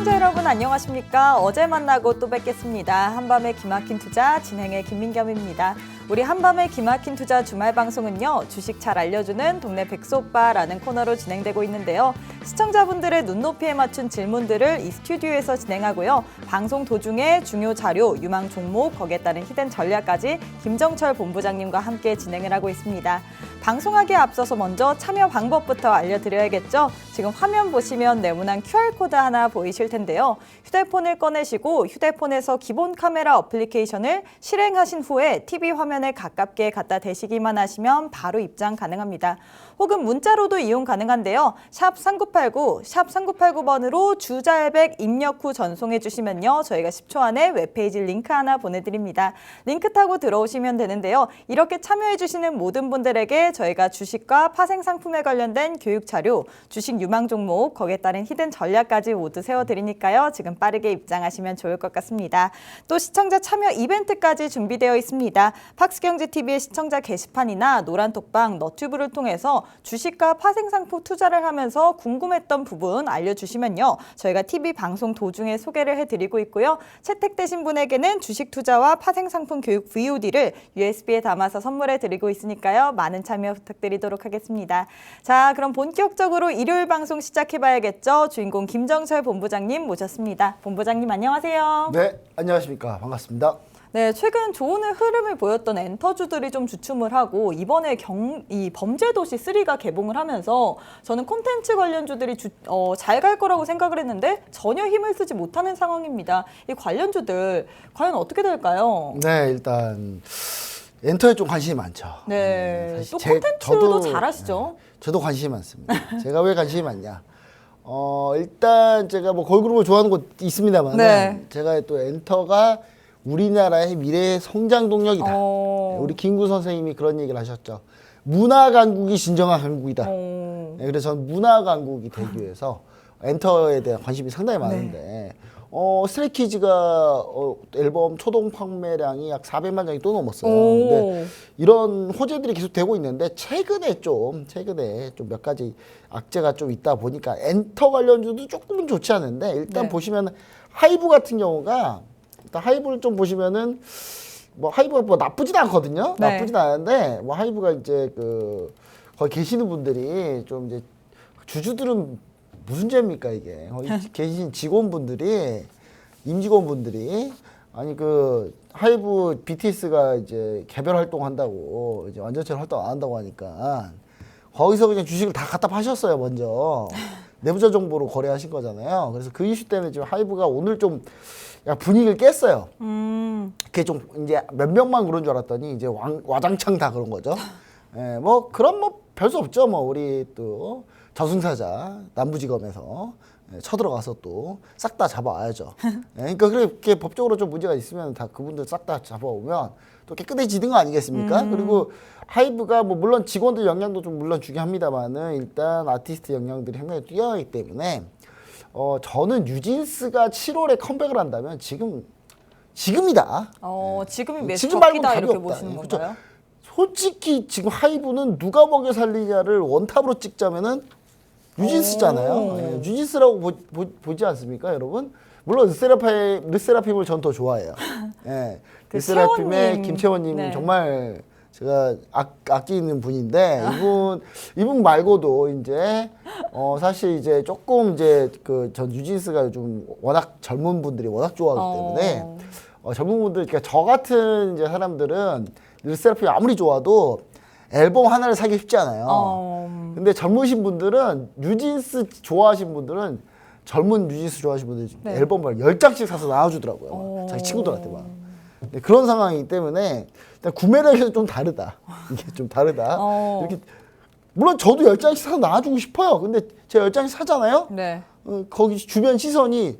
시청자 여러분 안녕하십니까? 어제 만나고 또 뵙겠습니다. 한밤의 기막힌 투자 진행의 김민겸입니다. 우리 한밤의 기막힌 투자 주말 방송은요. 주식 잘 알려주는 동네 백소오빠라는 코너로 진행되고 있는데요. 시청자분들의 눈높이에 맞춘 질문들을 이 스튜디오에서 진행하고요. 방송 도중에 중요 자료, 유망 종목, 거기에 따른 히든 전략까지 김정철 본부장님과 함께 진행을 하고 있습니다. 방송하기에 앞서서 먼저 참여 방법부터 알려드려야겠죠. 지금 화면 보시면 네모난 QR코드 하나 보이실 텐데요. 휴대폰을 꺼내시고 휴대폰에서 기본 카메라 어플리케이션을 실행하신 후에 TV 화면에 가깝게 갖다 대시기만 하시면 바로 입장 가능합니다. 혹은 문자로도 이용 가능한데요. 샵 3989, 샵 3989번으로 주잘백 입력 후 전송해 주시면요. 저희가 10초 안에 웹페이지 링크 하나 보내드립니다. 링크 타고 들어오시면 되는데요. 이렇게 참여해 주시는 모든 분들에게 저희가 주식과 파생 상품에 관련된 교육 자료, 주식 유망 종목, 거기에 따른 히든 전략까지 모두 세워드리니까요. 지금 빠르게 입장하시면 좋을 것 같습니다. 또 시청자 참여 이벤트까지 준비되어 있습니다. 팍스경제TV의 시청자 게시판이나 노란톡방, 너튜브를 통해서 주식과 파생 상품 투자를 하면서 궁금했던 부분 알려주시면요. 저희가 TV 방송 도중에 소개를 해드리고 있고요. 채택되신 분에게는 주식 투자와 파생 상품 교육 VOD를 USB에 담아서 선물해드리고 있으니까요. 많은 참여 부탁드리도록 하겠습니다. 자, 그럼 본격적으로 일요일 방송 시작해봐야겠죠. 주인공 김정철 본부장님 모셨습니다. 본부장님 안녕하세요. 네, 안녕하십니까. 반갑습니다. 네, 최근 좋은 흐름을 보였던 엔터주들이 좀 주춤을 하고 이번에 이 범죄도시 3가 개봉을 하면서 저는 콘텐츠 관련주들이 잘 갈 거라고 생각을 했는데 전혀 힘을 쓰지 못하는 상황입니다. 이 관련주들 과연 어떻게 될까요? 네, 일단 엔터에 좀 관심이 많죠. 네, 사실 또 콘텐츠도 잘하시죠? 네, 저도 관심이 많습니다. 제가 왜 관심이 많냐? 일단 제가 뭐 걸그룹을 좋아하는 곳 있습니다만 네. 제가 또 엔터가 우리나라의 미래의 성장 동력이다. 우리 김구 선생님이 그런 얘기를 하셨죠. 문화 강국이 진정한 강국이다. 네, 그래서 저는 문화 강국이 되기 위해서 엔터에 대한 관심이 상당히 많은데 네. 스트레이키즈가 앨범 초동 판매량이 약 400만 장이 또 넘었어요. 근데 이런 호재들이 계속 되고 있는데 최근에 좀 몇 가지 악재가 좀 있다 보니까 엔터 관련주도 조금은 좋지 않은데 일단 네. 보시면 하이브 같은 경우가 일단 하이브를 좀 보시면은 뭐 하이브가 뭐 나쁘진 않거든요. 네. 나쁘진 않은데 뭐 하이브가 이제 거기 계시는 분들이 좀 이제 주주들은 무슨 죄입니까 이게? 거기 계신 직원분들이 임직원분들이 아니 하이브 BTS가 이제 개별 활동한다고 이제 완전체로 활동 안 한다고 하니까 거기서 그냥 주식을 다 갖다 파셨어요 먼저. 내부자 정보로 거래하신 거잖아요. 그래서 그 이슈 때문에 지금 하이브가 오늘 좀 분위기를 깼어요. 그게 좀 이제 몇 명만 그런 줄 알았더니 이제 와장창 다 그런 거죠. 예, 뭐 그런 뭐 별 수 없죠. 뭐 우리 또 저승사자 남부지검에서 쳐들어가서 또 싹 다 잡아와야죠. 예, 그러니까 그렇게 법적으로 좀 문제가 있으면 다 그분들 싹 다 잡아오면 또 깨끗해지는 거 아니겠습니까? 그리고 하이브가 뭐 물론 직원들 영향도 좀 물론 중요합니다만은 일단 아티스트 영향들이 상당히 뛰어나기 때문에 저는 뉴진스가 7월에 컴백을 한다면 지금이다. 지금이 매수 지금 말고 적기다 답이 이렇게 없다. 보시는 그렇죠. 건가요? 솔직히 지금 하이브는 누가 먹여 살리냐를 원탑으로 찍자면은 뉴진스잖아요. 네, 뉴진스라고 보지 않습니까, 여러분? 물론 르세라핌을 전 더 좋아해요. 네, 르세라핌의 김채원님 네. 정말 제가 아끼는 분인데 이분 말고도 이제 사실 이제 조금 이제 전 뉴진스가 요즘 워낙 젊은 분들이 워낙 좋아하기 때문에 젊은 분들 그러니까 저 같은 이제 사람들은 르세라핌이 아무리 좋아도 앨범 하나를 사기 쉽지 않아요. 근데 젊으신 분들은 뉴진스 좋아하시는 분들은 젊은 뉴진스 좋아하시는 분들이 네. 앨범을 10장씩 사서 나와주더라고요. 자기 친구들한테 막. 네, 그런 상황이기 때문에 일단 구매력이 좀 다르다. 이게 좀 다르다. 이렇게 물론 저도 10장씩 사서 나와주고 싶어요. 근데 제가 10장씩 사잖아요. 네. 거기 주변 시선이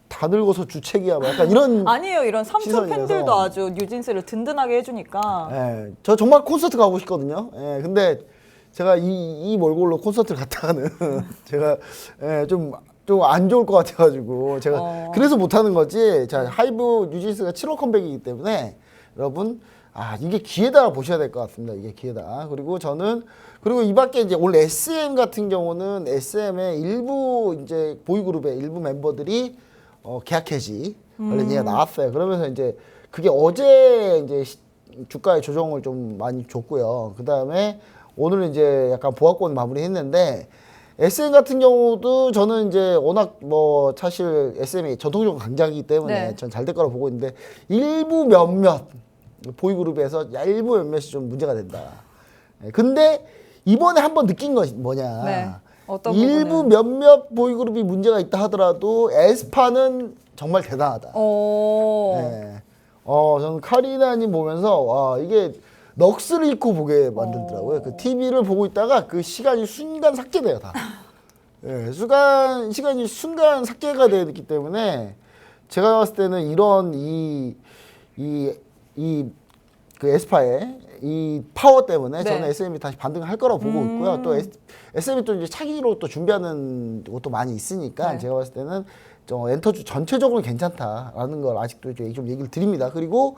다 늙어서 주책이야. 약간 이런 아니에요. 이런 삼촌 시선이라서. 팬들도 아주 뉴진스를 든든하게 해주니까. 예, 저 정말 콘서트 가고 싶거든요. 예, 근데 제가 이 몰골로 콘서트를 갔다가는 제가 좀 안 좋을 것 같아가지고 제가 그래서 못하는 거지. 자, 하이브 뉴진스가 7월 컴백이기 때문에 여러분 이게 기회다 보셔야 될 것 같습니다. 이게 기회다. 그리고 그리고 이 밖에 이제 올 SM 같은 경우는 SM의 일부 이제 보이그룹의 일부 멤버들이 계약 해지 관련 얘기가 나왔어요. 그러면서 이제 그게 어제 이제 주가의 조정을 좀 많이 줬고요. 그 다음에 오늘은 이제 약간 보합권 마무리했는데 SM 같은 경우도 저는 이제 워낙 뭐 사실 SM이 전통적으로 강자이기 때문에 네. 전 잘 될 거라고 보고 있는데 일부 몇몇 보이그룹에서 일부 몇몇이 좀 문제가 된다. 근데 이번에 한번 느낀 것이 뭐냐. 네. 어떤 일부 부분은? 몇몇 보이그룹이 문제가 있다 하더라도 에스파는 정말 대단하다. 오. 네. 저는 카리나님 보면서 와 이게 넋을 잃고 보게 만들더라고요. 그 TV를 보고 있다가 그 시간이 순간 삭제돼요 다. 예, 시간이 순간 삭제가 되기 때문에 제가 봤을 때는 이런 그 에스파의 이 파워 때문에 네. 저는 SM이 다시 반등을 할 거라고 보고 있고요. 또 SM이 또 이제 차기로 또 준비하는 것도 많이 있으니까 네. 제가 봤을 때는 엔터주 전체적으로 괜찮다라는 걸 아직도 좀 얘기를 드립니다. 그리고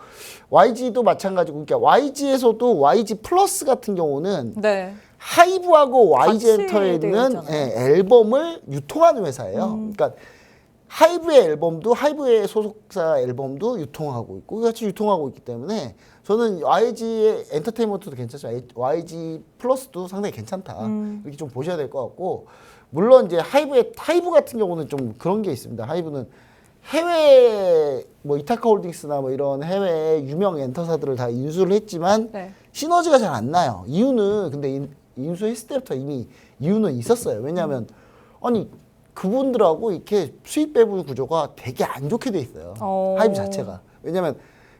YG도 마찬가지고, 그러니까 YG에서도 YG 플러스 같은 경우는 네. 하이브하고 YG 같이 엔터에 되어 있는 있잖아요. 앨범을 유통하는 회사예요. 그러니까 하이브의 앨범도 하이브의 소속사 앨범도 유통하고 있고 같이 유통하고 있기 때문에 저는 YG의 엔터테인먼트도 괜찮지만 YG 플러스도 상당히 괜찮다. 이렇게 좀 보셔야 될 것 같고, 물론 이제 하이브 같은 경우는 좀 그런 게 있습니다. 하이브는 해외 뭐 이타카 홀딩스나 뭐 이런 해외 유명 엔터사들을 다 인수를 했지만 네. 시너지가 잘 안 나요. 이유는 근데 인수했을 때부터 이미 이유는 있었어요. 왜냐하면 아니 그분들하고 이렇게 수입 배분 구조가 되게 안 좋게 돼 있어요. 하이브 자체가. 왜냐하면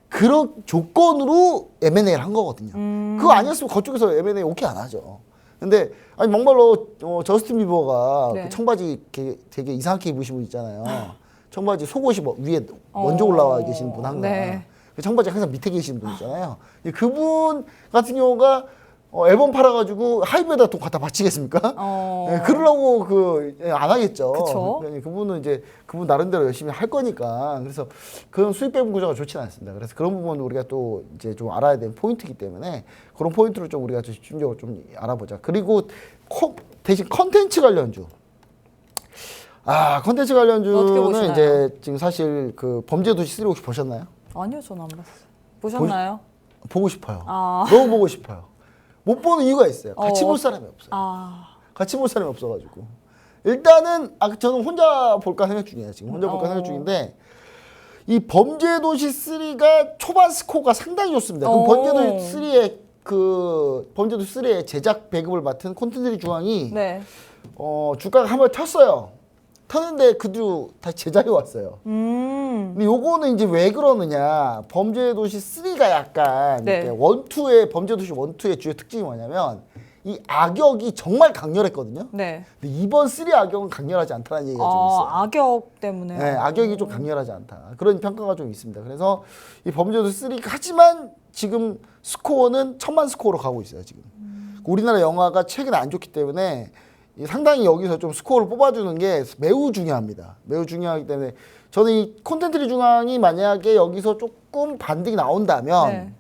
그런 조건으로 M&A를 한 거거든요. 그거 아니었으면 그쪽에서 M&A 오케이 안 하죠. 근데 아니 막말로 저스틴 비버가 네. 그 청바지 이렇게 되게 이상하게 입으신 분 있잖아요. 청바지 속옷이 위에 먼저 올라와 계시는 분 항상. 네. 그 청바지 항상 밑에 계시는 분 있잖아요. 그분 같은 경우가 앨범 팔아가지고 하이브에다 돈 갖다 바치겠습니까? 그러려고 안 하겠죠. 그쵸. 그분은 이제 그분 나름대로 열심히 할 거니까. 그래서 그런 수입 배분 구조가 좋지는 않습니다. 그래서 그런 부분은 우리가 또 이제 좀 알아야 되는 포인트이기 때문에 그런 포인트를 좀 우리가 좀 집중적으로 좀 알아보자. 그리고 대신 컨텐츠 관련주. 컨텐츠 어떻게 관련주는 보시나요? 이제 지금 사실 그 범죄도시 3 혹시 보셨나요? 아니요, 전 안 봤어요. 보셨나요? 보고 싶어요. 아. 너무 보고 싶어요. 못 보는 이유가 있어요. 같이 볼 사람이 없어요. 같이 볼 사람이 없어가지고. 일단은 저는 혼자 볼까 생각 중이에요. 지금 혼자 볼까 생각 중인데 이 범죄도시 3가 초반 스코어가 상당히 좋습니다. 그럼 범죄도시 3의 제작 배급을 맡은 콘텐츠 중앙이 네. 주가가 한번 텄어요. 텄는데 그 뒤로 다시 제작이 왔어요. 근데 요거는 이제 왜 그러느냐. 범죄도시 3가 약간 네. 범죄도시 1, 2의 주요 특징이 뭐냐면 이 악역이 정말 강렬했거든요. 네. 근데 이번 3 악역은 강렬하지 않다는 얘기가 좀 있어요. 악역 때문에. 네, 악역이 좀 강렬하지 않다. 그런 평가가 좀 있습니다. 그래서 이 범죄도시 3 하지만 지금 스코어는 1000만 스코어로 가고 있어요, 지금. 우리나라 영화가 최근에 안 좋기 때문에 상당히 여기서 좀 스코어를 뽑아주는 게 매우 중요합니다. 매우 중요하기 때문에 저는 이 콘텐츠 중앙이 만약에 여기서 조금 반등이 나온다면 네.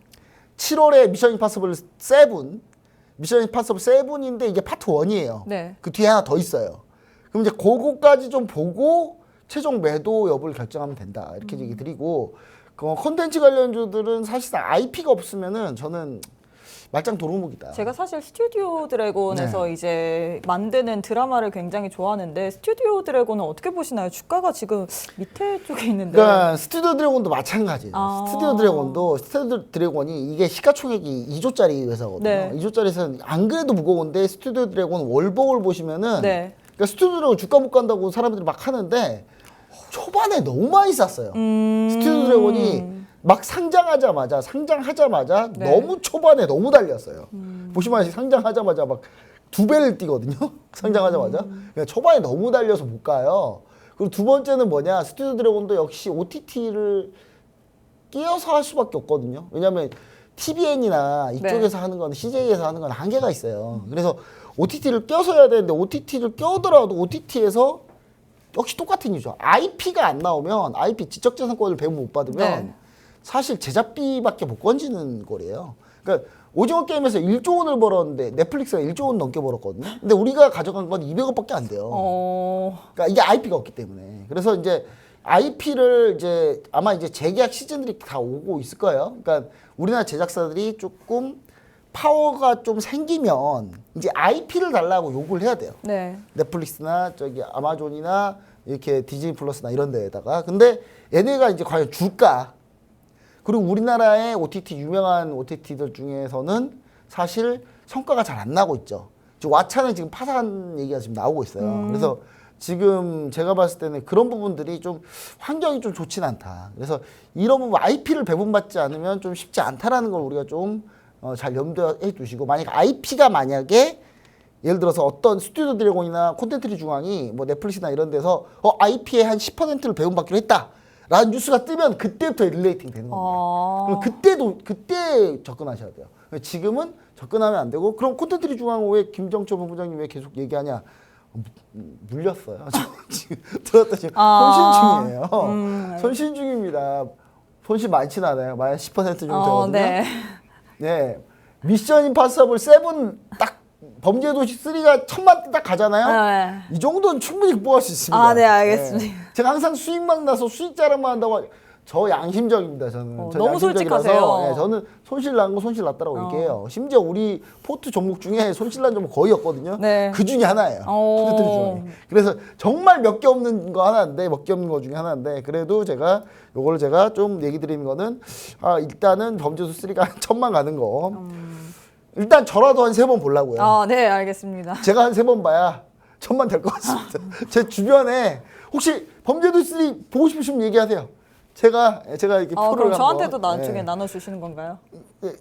7월에 미션 임파서블 7인데 이게 파트 1이에요. 네. 그 뒤에 하나 더 있어요. 그럼 이제 그거까지 좀 보고 최종 매도 여부를 결정하면 된다. 이렇게 얘기 드리고 콘텐츠 관련주들은 사실상 IP가 없으면은 저는 말짱 도루묵이다. 제가 사실 스튜디오 드래곤에서 이제 만드는 드라마를 굉장히 좋아하는데 스튜디오 드래곤은 어떻게 보시나요? 주가가 지금 밑에 쪽에 있는데. 그러니까 스튜디오 드래곤도 마찬가지예요. 스튜디오 드래곤이 이게 시가총액이 2조짜리 회사거든요. 네. 2조짜리 회사는 안 그래도 무거운데 스튜디오 드래곤 월봉을 보시면은 네. 그러니까 스튜디오 드래곤 주가 못 간다고 사람들이 막 하는데 초반에 너무 많이 쌌어요. 스튜디오 드래곤이 막 상장하자마자 네. 너무 초반에 너무 달렸어요. 보시면 상장하자마자 막 2배를 뛰거든요. 상장하자마자. 그러니까 초반에 너무 달려서 못 가요. 그리고 두 번째는 뭐냐. 스튜디오 드래곤도 역시 OTT를 끼어서 할 수밖에 없거든요. 왜냐하면 TVN이나 이쪽에서 하는 건 CJ에서 하는 건 한계가 있어요. 그래서 OTT를 껴서 해야 되는데 OTT를 껴더라도 OTT에서 역시 똑같은 이유죠. IP가 안 나오면 IP 지적재산권을 배분 못 받으면 사실 제작비밖에 못 건지는 거래요. 그러니까 오징어 게임에서 1조 원을 벌었는데 넷플릭스가 1조 원 넘게 벌었거든요. 근데 우리가 가져간 건 200억밖에 안 돼요. 그러니까 이게 IP가 없기 때문에. 그래서 이제 IP를 이제 아마 이제 재계약 시즌들이 다 오고 있을 거예요. 그러니까 우리나라 제작사들이 조금 파워가 좀 생기면 이제 IP를 달라고 요구를 해야 돼요. 네. 넷플릭스나 저기 아마존이나 이렇게 디즈니 플러스나 이런 데에다가. 근데 얘네가 이제 과연 줄까? 그리고 우리나라의 OTT 유명한 OTT들 중에서는 사실 성과가 잘 안 나고 있죠. 지금 왓챠는 지금 파산 얘기가 지금 나오고 있어요. 그래서 지금 제가 봤을 때는 그런 부분들이 좀 환경이 좀 좋진 않다. 그래서 이런 부분 IP를 배분받지 않으면 좀 쉽지 않다라는 걸 우리가 좀 잘 염두해 두시고, 만약 IP가 만약에 예를 들어서 어떤 스튜디오 드래곤이나 콘텐츠리 중앙이 뭐 넷플릭스나 이런 데서 IP의 한 10%를 배분받기로 했다 라는 뉴스가 뜨면 그때부터 릴레이팅 되는 겁니다. 그럼 그때 접근하셔야 돼요. 지금은 접근하면 안 되고, 그럼 콘텐츠리 중앙 왜 김정철 본부장님 왜 계속 얘기하냐? 물렸어요. 저 지금 들었다 지금 손실 중이에요. 손실 중입니다. 손실 많지는 않아요. 마이너스 10% 정도 되거든요. 네. 네. 미션 임파서블 7 딱 범죄도시 3가 1000만 딱 가잖아요. 이 정도는 충분히 극복할 수 있습니다. 네, 알겠습니다. 네. 제가 항상 수익만 나서 수익 자랑만 한다고 저 양심적입니다. 저는 저 너무 양심적이라서, 솔직하세요. 네, 저는 손실 난 거 손실 났다라고 얘기해요. 심지어 우리 포트 종목 중에 손실 난 종목 거의 없거든요. 네. 그 중에 하나예요. 콘텐츠 중에. 그래서 정말 몇 개 없는 거 하나인데, 몇 개 없는 거 중에 하나인데, 그래도 제가 요걸 제가 좀 얘기 드리는 거는 일단은 범죄수 3가 1000만 가는 거. 일단 저라도 한 3번 보려고요. 네, 알겠습니다. 제가 한 3번 봐야 1000만 될 것 같습니다. 제 주변에 혹시 범죄도시 3 보고 싶으시면 얘기하세요. 제가 이렇게 표를 그럼 저한테도 한번, 나중에 나눠주시는 건가요?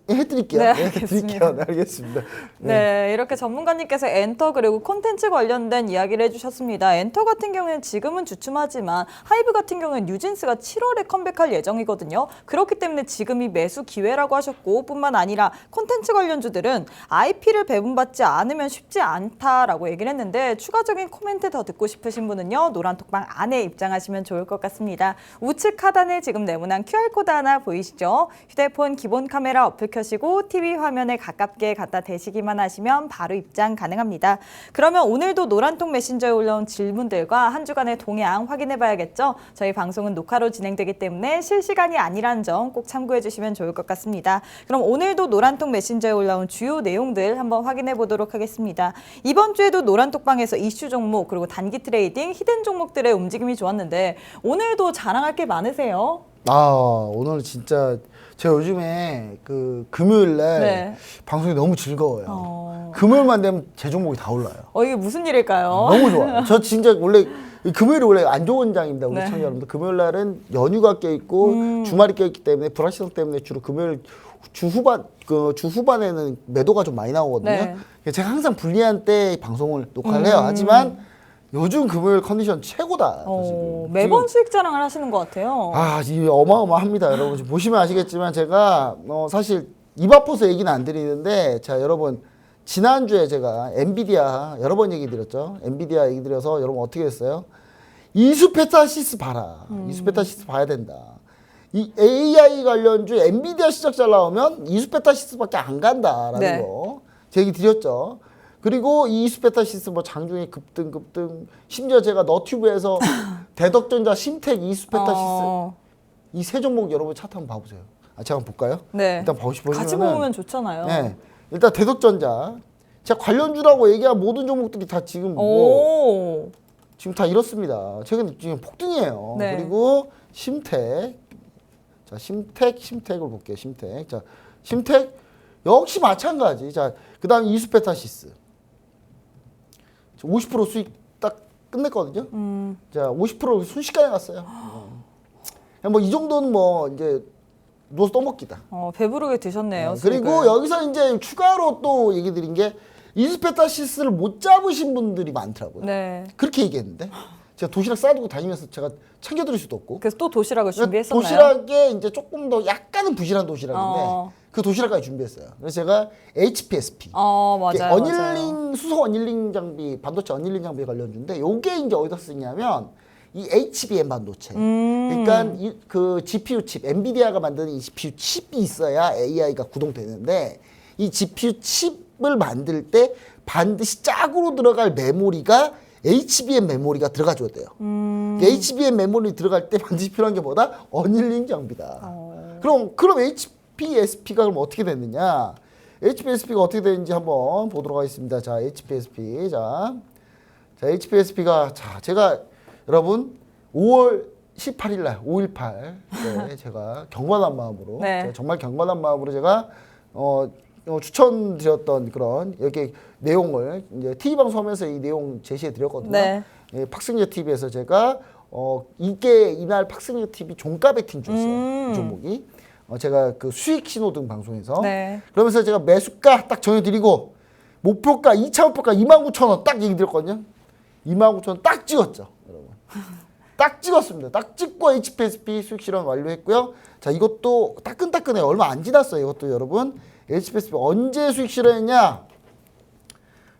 해드릴게요. 네, 해드릴게요. 네, 알겠습니다. 네, 이렇게 전문가님께서 엔터 그리고 콘텐츠 관련된 이야기를 해주셨습니다. 엔터 같은 경우에는 지금은 주춤하지만 하이브 같은 경우에는 뉴진스가 7월에 컴백할 예정이거든요. 그렇기 때문에 지금이 매수 기회라고 하셨고, 뿐만 아니라 콘텐츠 관련주들은 IP를 배분받지 않으면 쉽지 않다라고 얘기를 했는데, 추가적인 코멘트 더 듣고 싶으신 분은요, 노란톡방 안에 입장하시면 좋을 것 같습니다. 우측 하단에 지금 네모난 QR코드 하나 보이시죠? 휴대폰 기본 카메라 어플 켜시고 TV 화면에 가깝게 갖다 대시기만 하시면 바로 입장 가능합니다. 그러면 오늘도 노란톡 메신저에 올라온 질문들과 한 주간의 동향 확인해 봐야겠죠? 저희 방송은 녹화로 진행되기 때문에 실시간이 아니라는 점 꼭 참고해 주시면 좋을 것 같습니다. 그럼 오늘도 노란톡 메신저에 올라온 주요 내용들 한번 확인해 보도록 하겠습니다. 이번 주에도 노란톡방에서 이슈 종목 그리고 단기 트레이딩, 히든 종목들의 움직임이 좋았는데 오늘도 자랑할 게 많으세요? 오늘 진짜 제가 요즘에 그 금요일날 네. 방송이 너무 즐거워요. 금요일만 되면 제 종목이 다 올라요. 이게 무슨 일일까요? 너무 좋아요. 저 진짜 원래 금요일이 원래 안 좋은 장입니다. 우리 네. 시청자 여러분들. 금요일날은 연휴가 껴있고 주말이 껴있기 때문에 불확실성 때문에 주로 금요일 주 후반에는 매도가 좀 많이 나오거든요. 네. 제가 항상 불리한 때 방송을 녹화를 해요. 하지만 요즘 금요일 컨디션 최고다. 매번 수익 자랑을 하시는 것 같아요. 이게 어마어마합니다. 여러분 지금 보시면 아시겠지만 제가 사실 입 아파서 얘기는 안 드리는데, 자 여러분 지난주에 제가 엔비디아 여러 번 얘기 드렸죠. 엔비디아 얘기 드려서 여러분 어떻게 됐어요? 이수페타시스 봐라. 이수페타시스 봐야 된다. 이 AI 관련주 엔비디아 시작 잘 나오면 이수페타시스밖에 안 간다라는 네. 거 제 얘기 드렸죠. 그리고 이 이수페타시스 뭐 장중에 급등 심지어 제가 너튜브에서 대덕전자, 심텍, 이수페타시스 이 세 종목 여러분 차트 한번 봐보세요. 제가 한번 볼까요? 네. 일단 보시면은 같이 보면 좋잖아요. 네. 일단 대덕전자 제가 관련주라고 얘기한 모든 종목들이 다 지금 지금 다 이렇습니다. 최근 지금 폭등이에요. 네. 그리고 심텍, 자 심텍을 볼게요. 심텍, 자 심텍 역시 마찬가지. 자 그다음 이수페타시스 50% 수익 딱 끝냈거든요. 자 50% 순식간에 갔어요. 뭐 이 정도는 뭐 이제 누워서 떠먹기다. 배부르게 드셨네요. 그리고 여기서 이제 추가로 또 얘기 드린 게 이수페타시스를 못 잡으신 분들이 많더라고요. 네. 그렇게 얘기했는데 제가 도시락 싸두고 다니면서 제가 챙겨드릴 수도 없고. 그래서 또 도시락을 준비했었나요? 도시락에 이제 조금 더 약간은 부실한 도시락인데 그 도시락까지 준비했어요. 그래서 제가 HPSP, 맞아요. 어닐링 수소 어닐링 장비, 반도체 어닐링 장비 관련주인데 요게 이제 어디서 쓰냐면 이 HBM 반도체. 그러니까 그 GPU 칩, 엔비디아가 만드는 이 GPU 칩이 있어야 AI가 구동되는데 이 GPU 칩을 만들 때 반드시 짝으로 들어갈 메모리가 HBM 메모리가 들어가줘야 돼요. HBM 메모리 들어갈 때 반드시 필요한 게 뭐다? 어닐링 장비다. 그럼 HPSP가 그럼 어떻게 됐느냐? HPSP가 어떻게 되는지 한번 보도록 하겠습니다. 자, HPSP. 자, HPSP가 제가 여러분 5월 18일 날 5.18 네, 제가 경건한 마음으로 네. 제가 정말 경건한 마음으로 제가 추천드렸던 그런 이렇게 내용을 이제 TV 방송하면서 이 내용 제시해 드렸거든요. 네. 예, 팍승재 TV에서 제가 이게 이날 팍승재 TV 종가 베팅 줬어요. 이 종목이 제가 그 수익 신호등 방송에서 네. 그러면서 제가 매수가 딱 정해드리고 목표가 2차 목표가 29,000원 딱 얘기 드렸거든요. 29,000원 딱 찍었죠, 여러분. 딱 찍었습니다. 딱 찍고 HPSP 수익 실현 완료했고요. 자, 이것도 따끈따끈해요. 얼마 안 지났어요. 이것도 여러분. HPSP 언제 수익 실현했냐?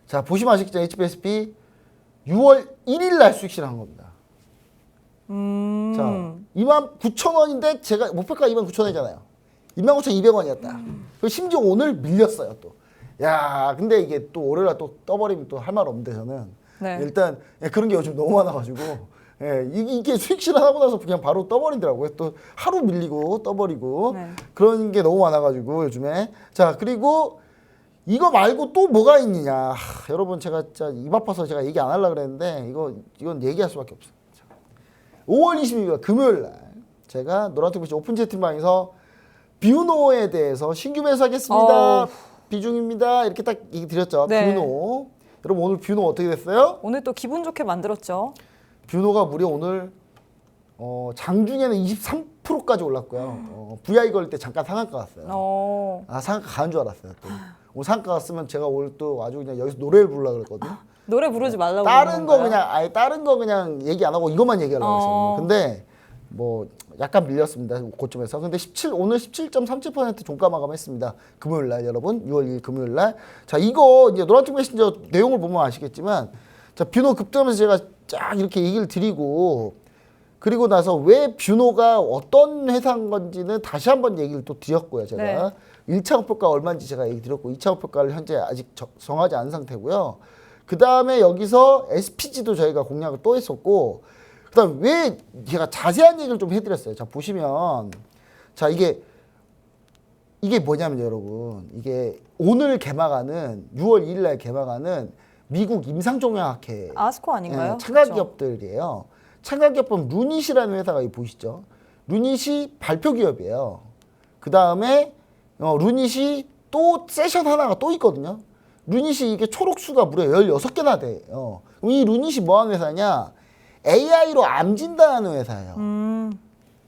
자, 보시면 아시겠죠? HPSP 6월 1일 날 수익 실현한 겁니다. 자, 29,000원인데 제가 목표가 29,000원이잖아요. 29,200원이었다. 그리고 심지어 오늘 밀렸어요, 또. 야, 근데 이게 또 월요일날 또 떠버리면 또 할 말 없는데 저는 네. 일단 그런 게 요즘 너무 많아가지고 이게 수익 실현하고 나서 그냥 바로 떠버리더라고요. 또 하루 밀리고 떠버리고 네. 그런 게 너무 많아가지고 요즘에. 자, 그리고 이거 말고 또 뭐가 있느냐. 여러분 제가 진짜 입 아파서 제가 얘기 안 하려고 그랬는데 이건 얘기할 수밖에 없어요. 5월 22일 금요일 날 제가 노란투비치 오픈 채팅방에서 뷰노에 대해서 신규 매수하겠습니다. 비중입니다. 이렇게 딱 얘기 드렸죠. 네. 뷰노. 여러분 오늘 뷰노 어떻게 됐어요? 오늘 또 기분 좋게 만들었죠. 뷰노가 무려 오늘 장중에는 23%까지 올랐고요. VI 걸 때 잠깐 상한가 갔어요. 상한가 가는 줄 알았어요. 또. 오늘 상한가 갔으면 제가 오늘 또 아주 그냥 여기서 노래를 부르려고 그랬거든요. 노래 부르지 말라고. 다른 거 그러는 건가요? 다른 거 그냥 얘기 안 하고 이것만 얘기하려고 했어요. 근데 뭐 약간 밀렸습니다. 고점에서. 근데 오늘 17.37% 종가 마감했습니다. 금요일 날 여러분. 6월 2일 금요일 날. 자, 이거 이제 노란색 메신저 내용을 보면 아시겠지만 자, 뷰노 급등하면서 제가 쫙 이렇게 얘기를 드리고 그리고 나서 왜 뷰노가 어떤 회사인 건지는 다시 한번 얘기를 또 드렸고요. 제가 1차 목표가 얼마인지 제가 얘기 드렸고 2차 목표가를 현재 아직 정하지 않은 상태고요. 그 다음에 여기서 SPG도 저희가 공략을 또 했었고 그 다음 왜 제가 자세한 얘기를 좀 해드렸어요. 자, 보시면 자, 이게 뭐냐면 여러분 이게 오늘 개막하는 6월 2일 날 개막하는 미국 임상종양학회 아스코 아닌가요? 참가기업들이에요. 참가기업은 루닛이라는 회사가 여기 보이시죠? 루닛이 발표 기업이에요. 그 다음에 루닛이 또 세션 하나가 또 있거든요. 루닛이 이게 초록수가 무려 16개나 돼요. 이 루닛이 뭐하는 회사냐? AI로 암 진단하는 회사예요.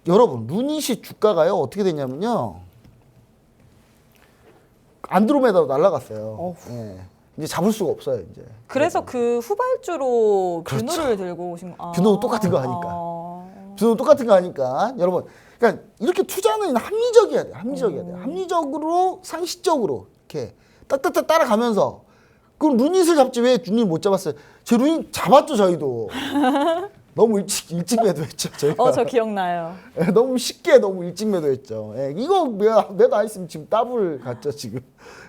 여러분 루닛이 주가가요 어떻게 됐냐면요. 안드로메다로 날아갔어요. 예. 이제 잡을 수가 없어요 이제. 그래서 그 후발주로 그렇죠. 뷰노를 들고 오신 거. 뷰노도 똑같은 거 하니까. 뷰노도 똑같은 거 하니까 여러분. 그러니까 이렇게 투자는 합리적이어야 돼요. 합리적이어야 돼요. 합리적으로 상식적으로 이렇게 딱딱딱 따라가면서 그럼 루닛을 잡지 왜 루닛 못 잡았어요? 제 루닛 잡았죠 저희도. 너무 일찍 매도했죠 저희가. 저 기억나요. 너무 쉽게 너무 일찍 매도했죠. 이거 매도 안 했으면 지금 더블 갔죠 지금.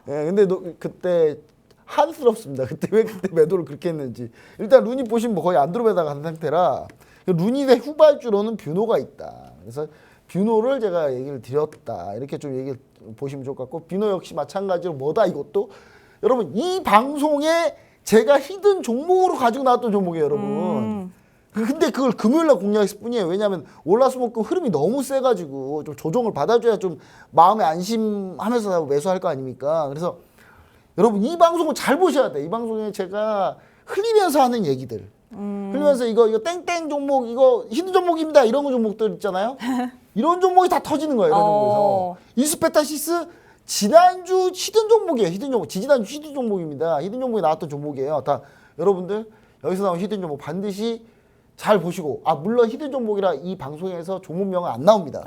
근데 그때 한스럽습니다. 왜 그때 매도를 그렇게 했는지. 일단 루닛 보시면 뭐 거의 안드로메다 간 상태라 루닛의 후발주로는 뷰노가 있다. 그래서 뷰노를 제가 얘기를 드렸다. 이렇게 좀 얘기를 보시면 좋을 것 같고 뷰노 역시 마찬가지로 뭐다 이것도 여러분 이 방송에 제가 히든 종목으로 가지고 나왔던 종목이에요 여러분. 근데 그걸 금요일날 공략했을 뿐이에요. 왜냐하면 월화수목금 흐름이 너무 세가지고 좀 조정을 받아줘야 좀 마음에 안심하면서 매수할 거 아닙니까? 그래서 여러분 이 방송을 잘 보셔야 돼. 이 방송에 제가 흘리면서 하는 얘기들. 흘리면서 이거 땡땡 종목 이거 히든 종목입니다. 이런 거 종목들 있잖아요. 이런 종목이 다 터지는 거예요. 이런 종목에서. 이스페타시스 지난주 히든 종목이에요. 히든 종목. 지난주 히든 종목입니다. 히든 종목이 나왔던 종목이에요. 다 여러분들 여기서 나온 히든 종목 반드시 잘 보시고 물론 히든 종목이라 이 방송에서 종목명은 안 나옵니다.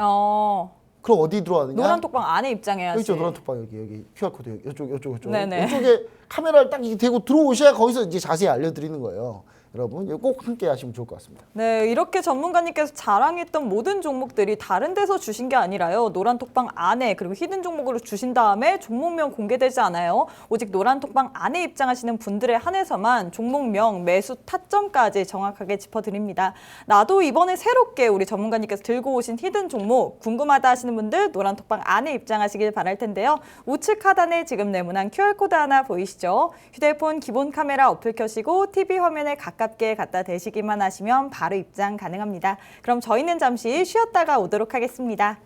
그럼 어디 들어가느냐? 노란 톡방 안에 입장해야지. 그렇죠. 노란 톡방 여기 QR코드 이쪽. 네네. 이쪽에 카메라를 딱 대고 들어오셔야 거기서 이제 자세히 알려드리는 거예요. 여러분 이거 꼭 함께 하시면 좋을 것 같습니다. 네, 이렇게 전문가님께서 자랑했던 모든 종목들이 다른 데서 주신 게 아니라요. 노란톡방 안에 그리고 히든 종목으로 주신 다음에 종목명 공개되지 않아요. 오직 노란톡방 안에 입장하시는 분들에 한해서만 종목명, 매수 타점까지 정확하게 짚어드립니다. 나도 이번에 새롭게 우리 전문가님께서 들고 오신 히든 종목 궁금하다 하시는 분들 노란톡방 안에 입장하시길 바랄 텐데요. 우측 하단에 지금 네모난 QR코드 하나 보이시죠? 휴대폰 기본 카메라 어플 켜시고 TV 화면에 가깝게 갖다 대시기만 하시면 바로 입장 가능합니다. 그럼 저희는 잠시 쉬었다가 오도록 하겠습니다.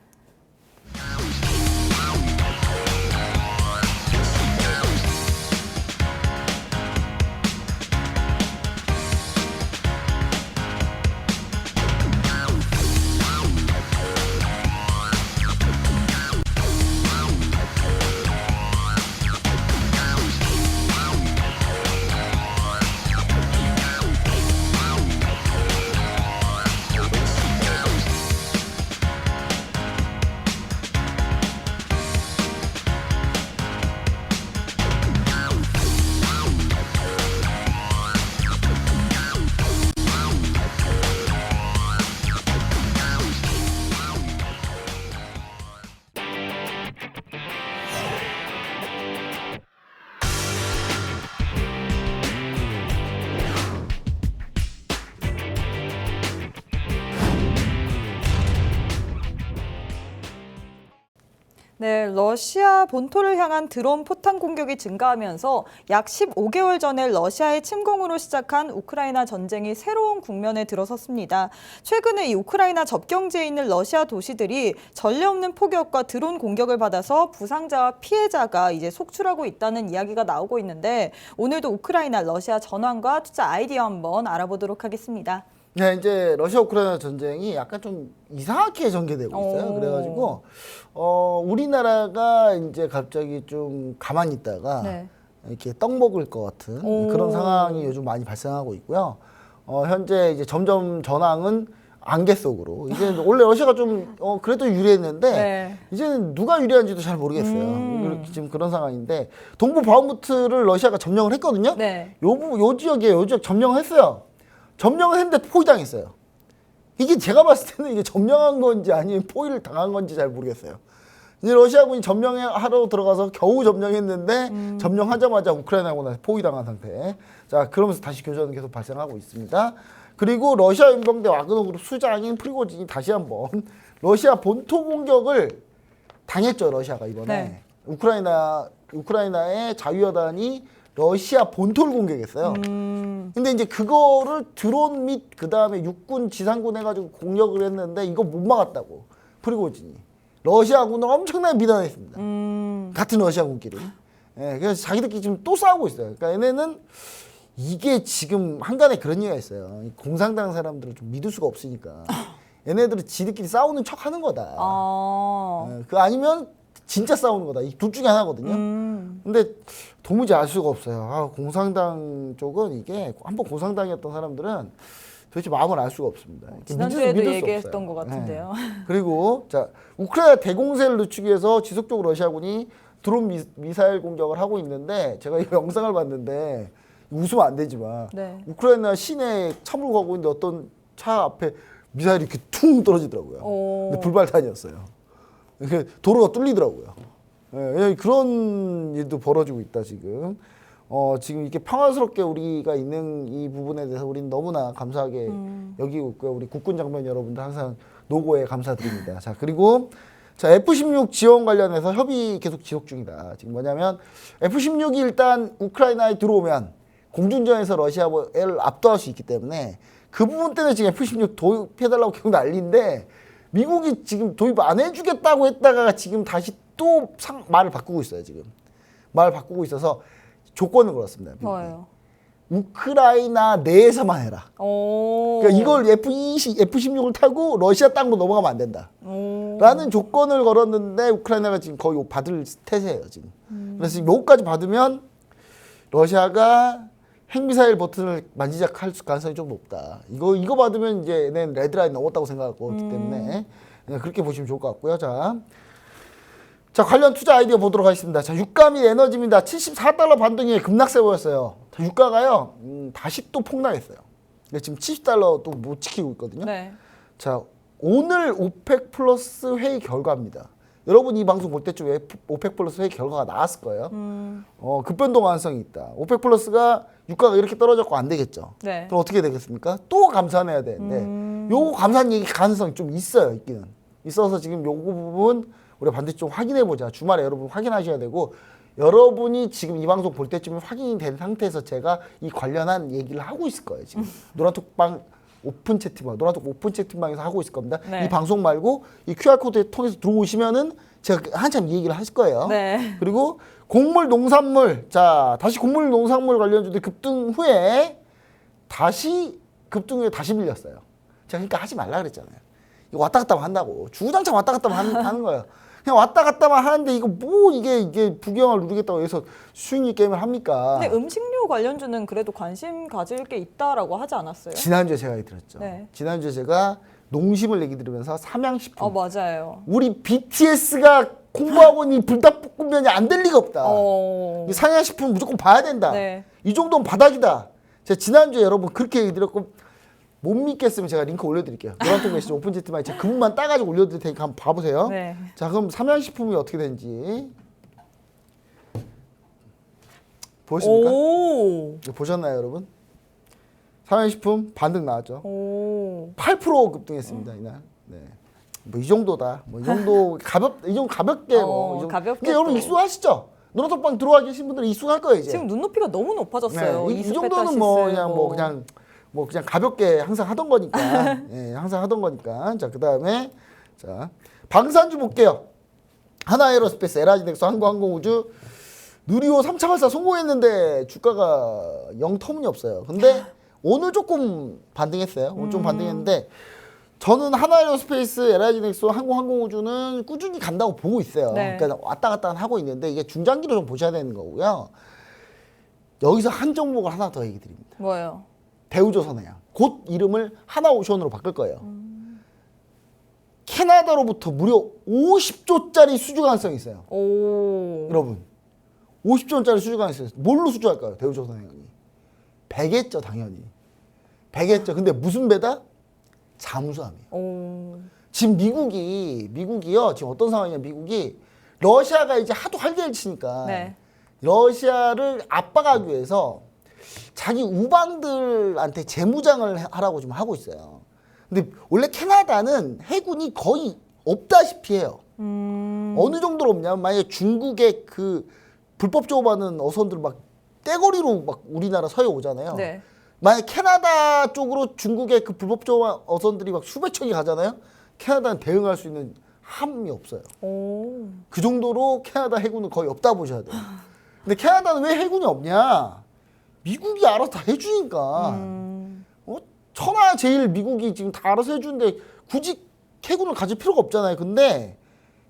네, 러시아 본토를 향한 드론 포탄 공격이 증가하면서 약 15개월 전에 러시아의 침공으로 시작한 우크라이나 전쟁이 새로운 국면에 들어섰습니다. 최근에 이 우크라이나 접경지에 있는 러시아 도시들이 전례 없는 폭격과 드론 공격을 받아서 부상자와 피해자가 이제 속출하고 있다는 이야기가 나오고 있는데 오늘도 우크라이나 러시아 전황과 투자 아이디어 한번 알아보도록 하겠습니다. 네, 이제 러시아 우크라이나 전쟁이 약간 좀 이상하게 전개되고 있어요. 오. 그래가지고 우리나라가 이제 갑자기 좀 가만히 있다가 네. 이렇게 떡 먹을 것 같은 오. 그런 상황이 요즘 많이 발생하고 있고요. 현재 이제 점점 전황은 안개 속으로 이제 원래 러시아가 좀 그래도 유리했는데 네. 이제는 누가 유리한지도 잘 모르겠어요. 지금 그런 상황인데 동부 바흐무트를 러시아가 점령을 했거든요. 네. 요 지역 점령을 했어요. 점령을 했는데 포위당했어요. 이게 제가 봤을 때는 이게 점령한 건지 아니면 포위를 당한 건지 잘 모르겠어요. 이제 러시아군이 점령하러 들어가서 겨우 점령했는데 점령하자마자 우크라이나군한테 포위당한 상태. 자, 그러면서 다시 교전은 계속 발생하고 있습니다. 그리고 러시아 연방대 와그너 그룹 수장인 프리고진이 다시 한번 러시아 본토 공격을 당했죠. 러시아가 이번에. 네. 우크라이나의 자유여단이 러시아 본토를 공격했어요. 근데 이제 그거를 드론 및 그 다음에 육군 지상군 해가지고 공격을 했는데 이거 못 막았다고 프리고진이 러시아군을 엄청나게 비난했습니다. 같은 러시아군끼리. 예, 그래서 자기들끼리 지금 또 싸우고 있어요. 그러니까 얘네는 이게 지금 한간에 그런 얘기가 있어요. 이 공산당 사람들을 좀 믿을 수가 없으니까 얘네들은 지들끼리 싸우는 척 하는 거다. 예, 그 아니면 진짜 싸우는 거다. 이 둘 중에 하나거든요. 근데 도무지 알 수가 없어요. 공산당 쪽은 이게 한번 공산당이었던 사람들은 도대체 마음을 알 수가 없습니다. 지난주에도 믿을 수 얘기했던 없어요. 것 같은데요. 네. 그리고 자 우크라이나 대공세를 늦추기 위해서 지속적으로 러시아군이 드론 미사일 공격을 하고 있는데 제가 이 영상을 봤는데 웃으면 안 되지만 네. 우크라이나 시내에 차 몰고 가고 있는데 어떤 차 앞에 미사일이 이렇게 퉁 떨어지더라고요. 근데 불발탄이었어요. 도로가 뚫리더라고요. 예, 그런 일도 벌어지고 있다 지금. 지금 이렇게 평화스럽게 우리가 있는 이 부분에 대해서 우리는 너무나 감사하게 여기고 있고요. 우리 국군 장병 여러분들 항상 노고에 감사드립니다. 자, 그리고 자, F-16 지원 관련해서 협의 계속 지속 중이다. 지금 뭐냐면 F-16이 일단 우크라이나에 들어오면 공중전에서 러시아를 압도할 수 있기 때문에 그 부분 때문에 지금 F-16 도입해달라고 계속 난리인데 미국이 지금 도입 안 해주겠다고 했다가 지금 다시 또 말을 바꾸고 있어요. 지금 말을 바꾸고 있어서 조건을 걸었습니다. 미국이. 뭐예요? 우크라이나 내에서만 해라. 그러니까 이걸 F-16을 타고 러시아 땅으로 넘어가면 안 된다. 라는 조건을 걸었는데 우크라이나가 지금 거의 받을 태세예요. 지금. 그래서 지금 요거까지 받으면 러시아가 핵미사일 버튼을 만지작할 가능성이 좀 높다. 이거 받으면 이제 얘는 레드라인 넘었다고 생각하고 있기 때문에 그렇게 보시면 좋을 것 같고요. 자, 관련 투자 아이디어 보도록 하겠습니다. 자, 유가 및 에너지입니다. $74 반등에 급락세 보였어요. 유가가요, 다시 또 폭락했어요. 근데 지금 70달러 또 못 지키고 있거든요. 네. 자, 오늘 오펙 플러스 회의 결과입니다. 여러분 이 방송 볼 때쯤에 오펙 플러스 회의 결과가 나왔을 거예요. 급변동 가능성이 있다. 오펙 플러스가 유가가 이렇게 떨어졌고 안 되겠죠. 네. 그럼 어떻게 되겠습니까? 또 감산해야 되는데 요거 감산 얘기 가능성이 좀 있어요. 있기는. 있어서 지금 요거 부분 우리가 반드시 좀 확인해 보자. 주말에 여러분 확인하셔야 되고 여러분이 지금 이 방송 볼 때쯤에 확인이 된 상태에서 제가 이 관련한 얘기를 하고 있을 거예요. 지금 노란톡방 오픈 채팅방, 노란톡 오픈 채팅방에서 하고 있을 겁니다. 네. 이 방송 말고 이 QR코드 통해서 들어오시면은 제가 한참 이 얘기를 하실 거예요. 네. 그리고 곡물, 농산물, 자 다시 곡물, 농산물 관련주들 급등 후에 다시 밀렸어요. 제가 그러니까 하지 말라 그랬잖아요. 이거 왔다 갔다만 한다고. 주구장창 왔다 갔다만 하는 거예요. 그냥 왔다 갔다만 하는데 이거 뭐 이게 부경을 누리겠다고 해서 수익률 게임을 합니까? 근데 음식료 관련주는 그래도 관심 가질 게 있다라고 하지 않았어요? 지난주에 제가 얘기 드렸죠. 네. 지난주에 제가 농심을 얘기 들으면서 삼양식품. 맞아요. 우리 BTS가 공부하고 있는 불닭볶음면이 안 될 리가 없다. 이 삼양식품 무조건 봐야 된다. 네. 이 정도는 바닥이다. 제가 지난주에 여러분 그렇게 얘기 드렸고 못 믿겠으면 제가 링크 올려드릴게요. 노란톡 메시지 오픈 채팅방에 제가 그 부분만 따가지고 올려드릴 테니까 한번 봐보세요. 네. 자, 그럼 삼양식품이 어떻게 되는지 보셨습니까? 오. 이거 보셨나요, 여러분? 삼양식품 반등 나왔죠. 오. 8% 급등했습니다, 이날. 네. 뭐 이 정도다. 뭐 이 정도 이 정도 가볍게 뭐 이 정도. 가볍게 근데 여러분 또. 익숙하시죠? 노란톡방 들어와 계신 분들은 익숙할 거예요, 이제. 지금 눈높이가 너무 높아졌어요. 네, 이 정도는 뭐 그냥 가볍게 항상 하던 거니까. 예, 항상 하던 거니까. 자, 그다음에 자, 방산주 볼게요. 하나에어로스페이스, LH넥스, 한국항공우주, 누리호 3차 발사 성공했는데 주가가 영 터무니없어요. 근데 오늘 조금 반등했어요. 오늘 좀 반등했는데 저는 하나에어로스페이스, LH넥스, 한국항공우주는 꾸준히 간다고 보고 있어요. 네. 그러니까 왔다 갔다 하고 있는데 이게 중장기로 좀 보셔야 되는 거고요. 여기서 한 종목을 하나 더 얘기 드립니다. 뭐예요? 대우조선해양. 곧 이름을 하나오션으로 바꿀 거예요. 캐나다로부터 무려 50조짜리 수주 가능성이 있어요. 오. 여러분 50조짜리 수주 가능성이 있어요. 뭘로 수주할까요? 대우조선해양이. 배겠죠, 당연히. 배겠죠. 근데 무슨 배다? 잠수함이에요. 오. 지금 미국이요. 지금 어떤 상황이냐? 미국이 러시아가 이제 하도 활개를 치니까 네. 러시아를 압박하기 위해서 자기 우방들한테 재무장을 하라고 좀 하고 있어요. 근데 원래 캐나다는 해군이 거의 없다시피 해요. 어느 정도로 없냐면 만약에 중국의 그 불법 조업하는 어선들 막 떼거리로 막 우리나라 서해 오잖아요. 네. 만약 캐나다 쪽으로 중국의 그 불법 조업 어선들이 막 수백 척이 가잖아요. 캐나다는 대응할 수 있는 함이 없어요. 오. 그 정도로 캐나다 해군은 거의 없다 보셔야 돼요. 근데 캐나다는 왜 해군이 없냐? 미국이 알아서 다 해주니까. 천하 제일 미국이 지금 다 알아서 해주는데 굳이 해군을 가질 필요가 없잖아요. 근데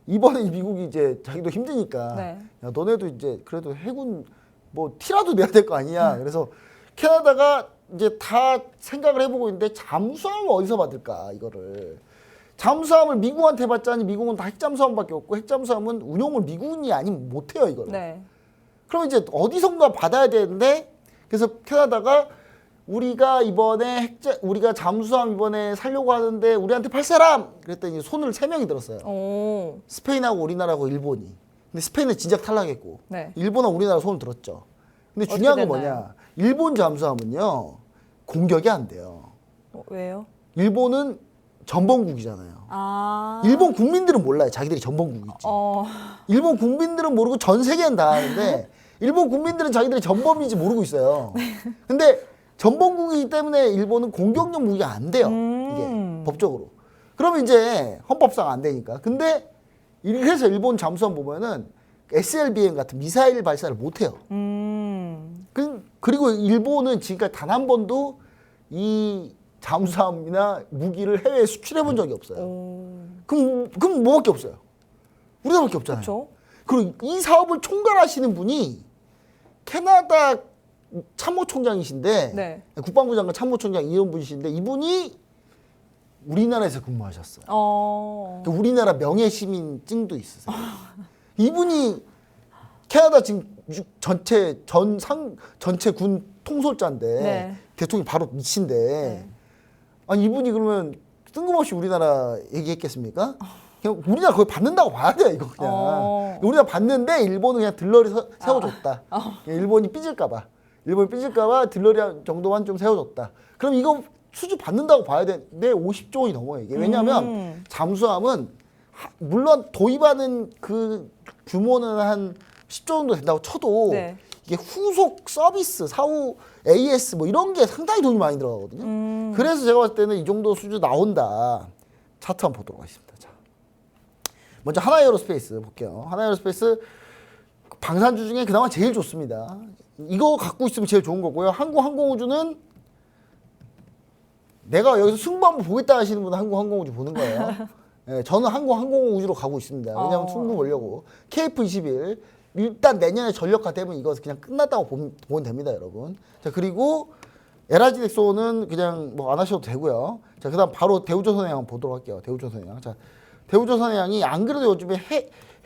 이번에 미국이 이제 자기도 힘드니까 네. 야, 너네도 이제 그래도 해군 뭐 티라도 내야 될 거 아니야. 그래서 캐나다가 이제 다 생각을 해보고 있는데 잠수함을 어디서 받을까 이거를. 잠수함을 미국한테 받자니 미국은 다 핵잠수함밖에 없고 핵잠수함은 운용을 미군이 아니면 못해요 이거를. 네. 그럼 이제 어디선가 받아야 되는데 그래서 캐나다가 우리가 잠수함 이번에 살려고 하는데 우리한테 팔 사람 그랬더니 손을 3명이 들었어요. 오. 스페인하고 우리나라하고 일본이. 근데 스페인은 진작 탈락했고 네. 일본은 우리나라 손을 들었죠. 근데 어떻게 중요한 건 됐나요? 뭐냐? 일본 잠수함은요 공격이 안 돼요. 왜요? 일본은 전범국이잖아요. 아. 일본 국민들은 몰라요. 자기들이 전범국이지. 일본 국민들은 모르고 전 세계는 다 아는데 일본 국민들은 자기들이 전범인지 모르고 있어요. 근데 전범국이기 때문에 일본은 공격용 무기가 안 돼요. 이게 법적으로. 그러면 이제 헌법상 안 되니까. 근데 그래서 일본 잠수함 보면은 SLBM 같은 미사일 발사를 못 해요. 그리고 일본은 지금까지 단 한 번도 이 잠수함이나 무기를 해외에 수출해 본 적이 없어요. 그럼 뭐밖에 없어요? 우리나라밖에 없잖아요. 그렇죠. 그리고 이 사업을 총괄하시는 분이 캐나다 참모총장이신데 네. 국방부 장관 참모총장 이런 분이신데 이분이 우리나라에서 근무하셨어요. 그러니까 우리나라 명예시민증도 있으세요. 이분이 캐나다 지금 전체 군 통솔자인데 네. 대통령이 바로 미친데 네. 아니 이분이 그러면 뜬금없이 우리나라 얘기했겠습니까? 그냥 우리나라 거의 받는다고 봐야 돼 이거 그냥. 우리나라 받는데 일본은 그냥 들러리 세워줬다. 그냥 일본이 삐질까봐. 들러리 정도만 좀 세워줬다. 그럼 이거 수주 받는다고 봐야 되는데 50조 원이 넘어요 이게. 왜냐하면 잠수함은 물론 도입하는 그 규모는 한 10조 정도 된다고 쳐도 네. 이게 후속 서비스, 사후 AS 뭐 이런 게 상당히 돈이 많이 들어가거든요. 그래서 제가 봤을 때는 이 정도 수주 나온다. 차트 한번 보도록 하겠습니다. 자, 먼저 하나에어로스페이스 볼게요. 하나에어로스페이스 방산주 중에 그나마 제일 좋습니다. 이거 갖고 있으면 제일 좋은 거고요. 항공우주는 내가 여기서 승부 한번 보겠다 하시는 분은 항공우주 보는 거예요. 네, 저는 항공우주로 가고 있습니다. 왜냐하면 승부 보려고. KF21 일단 내년에 전력화 되면 이거 그냥 끝났다고 보면 됩니다, 여러분. 자, 그리고 LRG넥소는 그냥 뭐 안 하셔도 되고요. 자, 그다음 바로 대우조선해양 한번 보도록 할게요. 대우조선해양. 자, 대우조선해양이 안 그래도 요즘에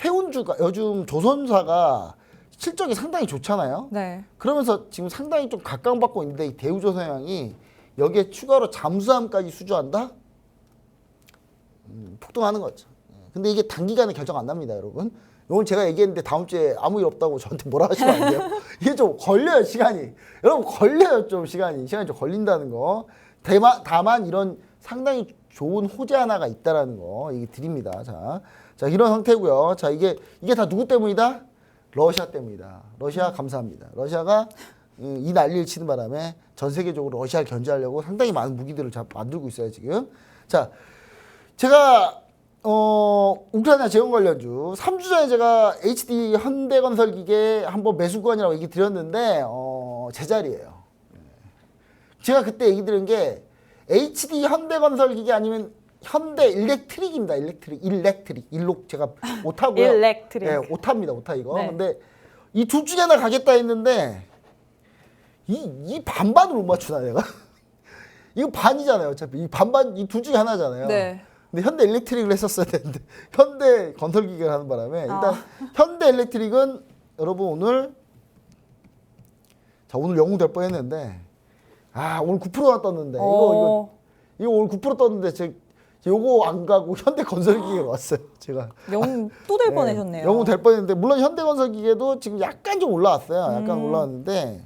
해운주가 요즘 조선사가 실적이 상당히 좋잖아요. 네. 그러면서 지금 상당히 좀 각광받고 있는데 이 대우조선해양이 여기에 추가로 잠수함까지 수주한다? 폭등하는 거죠. 근데 이게 단기간에 결정 안 납니다, 여러분. 오늘 제가 얘기했는데 다음 주에 아무 일 없다고 저한테 뭐라 하시면 안 돼요. 이게 좀 걸려요, 시간이. 여러분, 걸려요, 좀 시간이 좀 걸린다는 거. 다만 이런 상당히 좋은 호재 하나가 있다라는 거 얘기 드립니다. 자, 이런 상태고요. 자, 이게 다 누구 때문이다? 러시아 때문이다. 러시아 감사합니다. 러시아가 이 난리를 치는 바람에 전 세계적으로 러시아를 견제하려고 상당히 많은 무기들을 만들고 있어요, 지금. 자, 제가 우크라이나 재건 관련주 3주 전에 제가 HD 현대건설기계 한번 매수권이라고 얘기 드렸는데 제자리예요. 제가 그때 얘기 드린 게 HD 현대건설기계 아니면 현대 일렉트릭입니다. 일렉트릭 제가 오타고요. 일렉트릭. 네, 오타입니다. 오타 이거. 네. 근데 이 둘 중에 하나 가겠다 했는데 이 반반을 못 맞추나 내가? 이거 반이잖아요. 어차피 이 반반 이 둘 중에 하나잖아요. 네. 근데 현대 일렉트릭을 했었어야 되는데 현대 건설기계를 하는 바람에 일단 현대 일렉트릭은 여러분 오늘 영웅 될 뻔했는데 오늘 9%나 떴는데 이거 오늘 9% 떴는데 요거 안 가고 현대 건설기계로 왔어요. 제가 영웅 또 될 뻔하셨네요. 영웅 될 뻔했는데 물론 현대 건설기계도 지금 약간 좀 올라왔어요. 약간 올라왔는데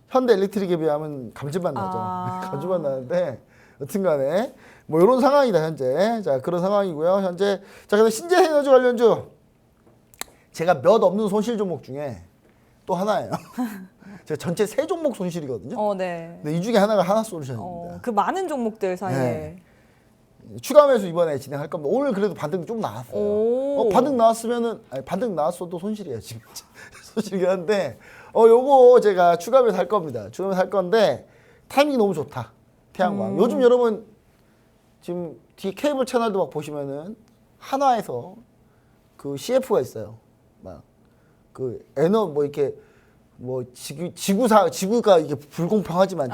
현대 일렉트릭에 비하면 감질만 나죠. 감질만 나는데 여튼간에 뭐 이런 상황이다 현재. 자, 그런 상황이고요. 현재 자, 근데 신재에너지 관련주 제가 몇 없는 손실 종목 중에 또 하나예요. 제가 전체 3종목 손실이거든요. 네. 근데 이 중에 하나가 하나솔루션입니다. 그 많은 종목들 사이에. 네. 추가 매수 이번에 진행할 겁니다. 오늘 그래도 반등 좀 나왔어요. 반등 나왔으면은 반등 나왔어도 손실이에요 지금. 손실이긴 한데 요거 제가 추가 매수 할 겁니다. 추가 매수 할 건데 타이밍이 너무 좋다. 태양광. 요즘 여러분 지금 뒤에 케이블 채널도 막 보시면은 한화에서 그 CF가 있어요. 막 그 뭐 이렇게 뭐 지구가 이게 불공평하지만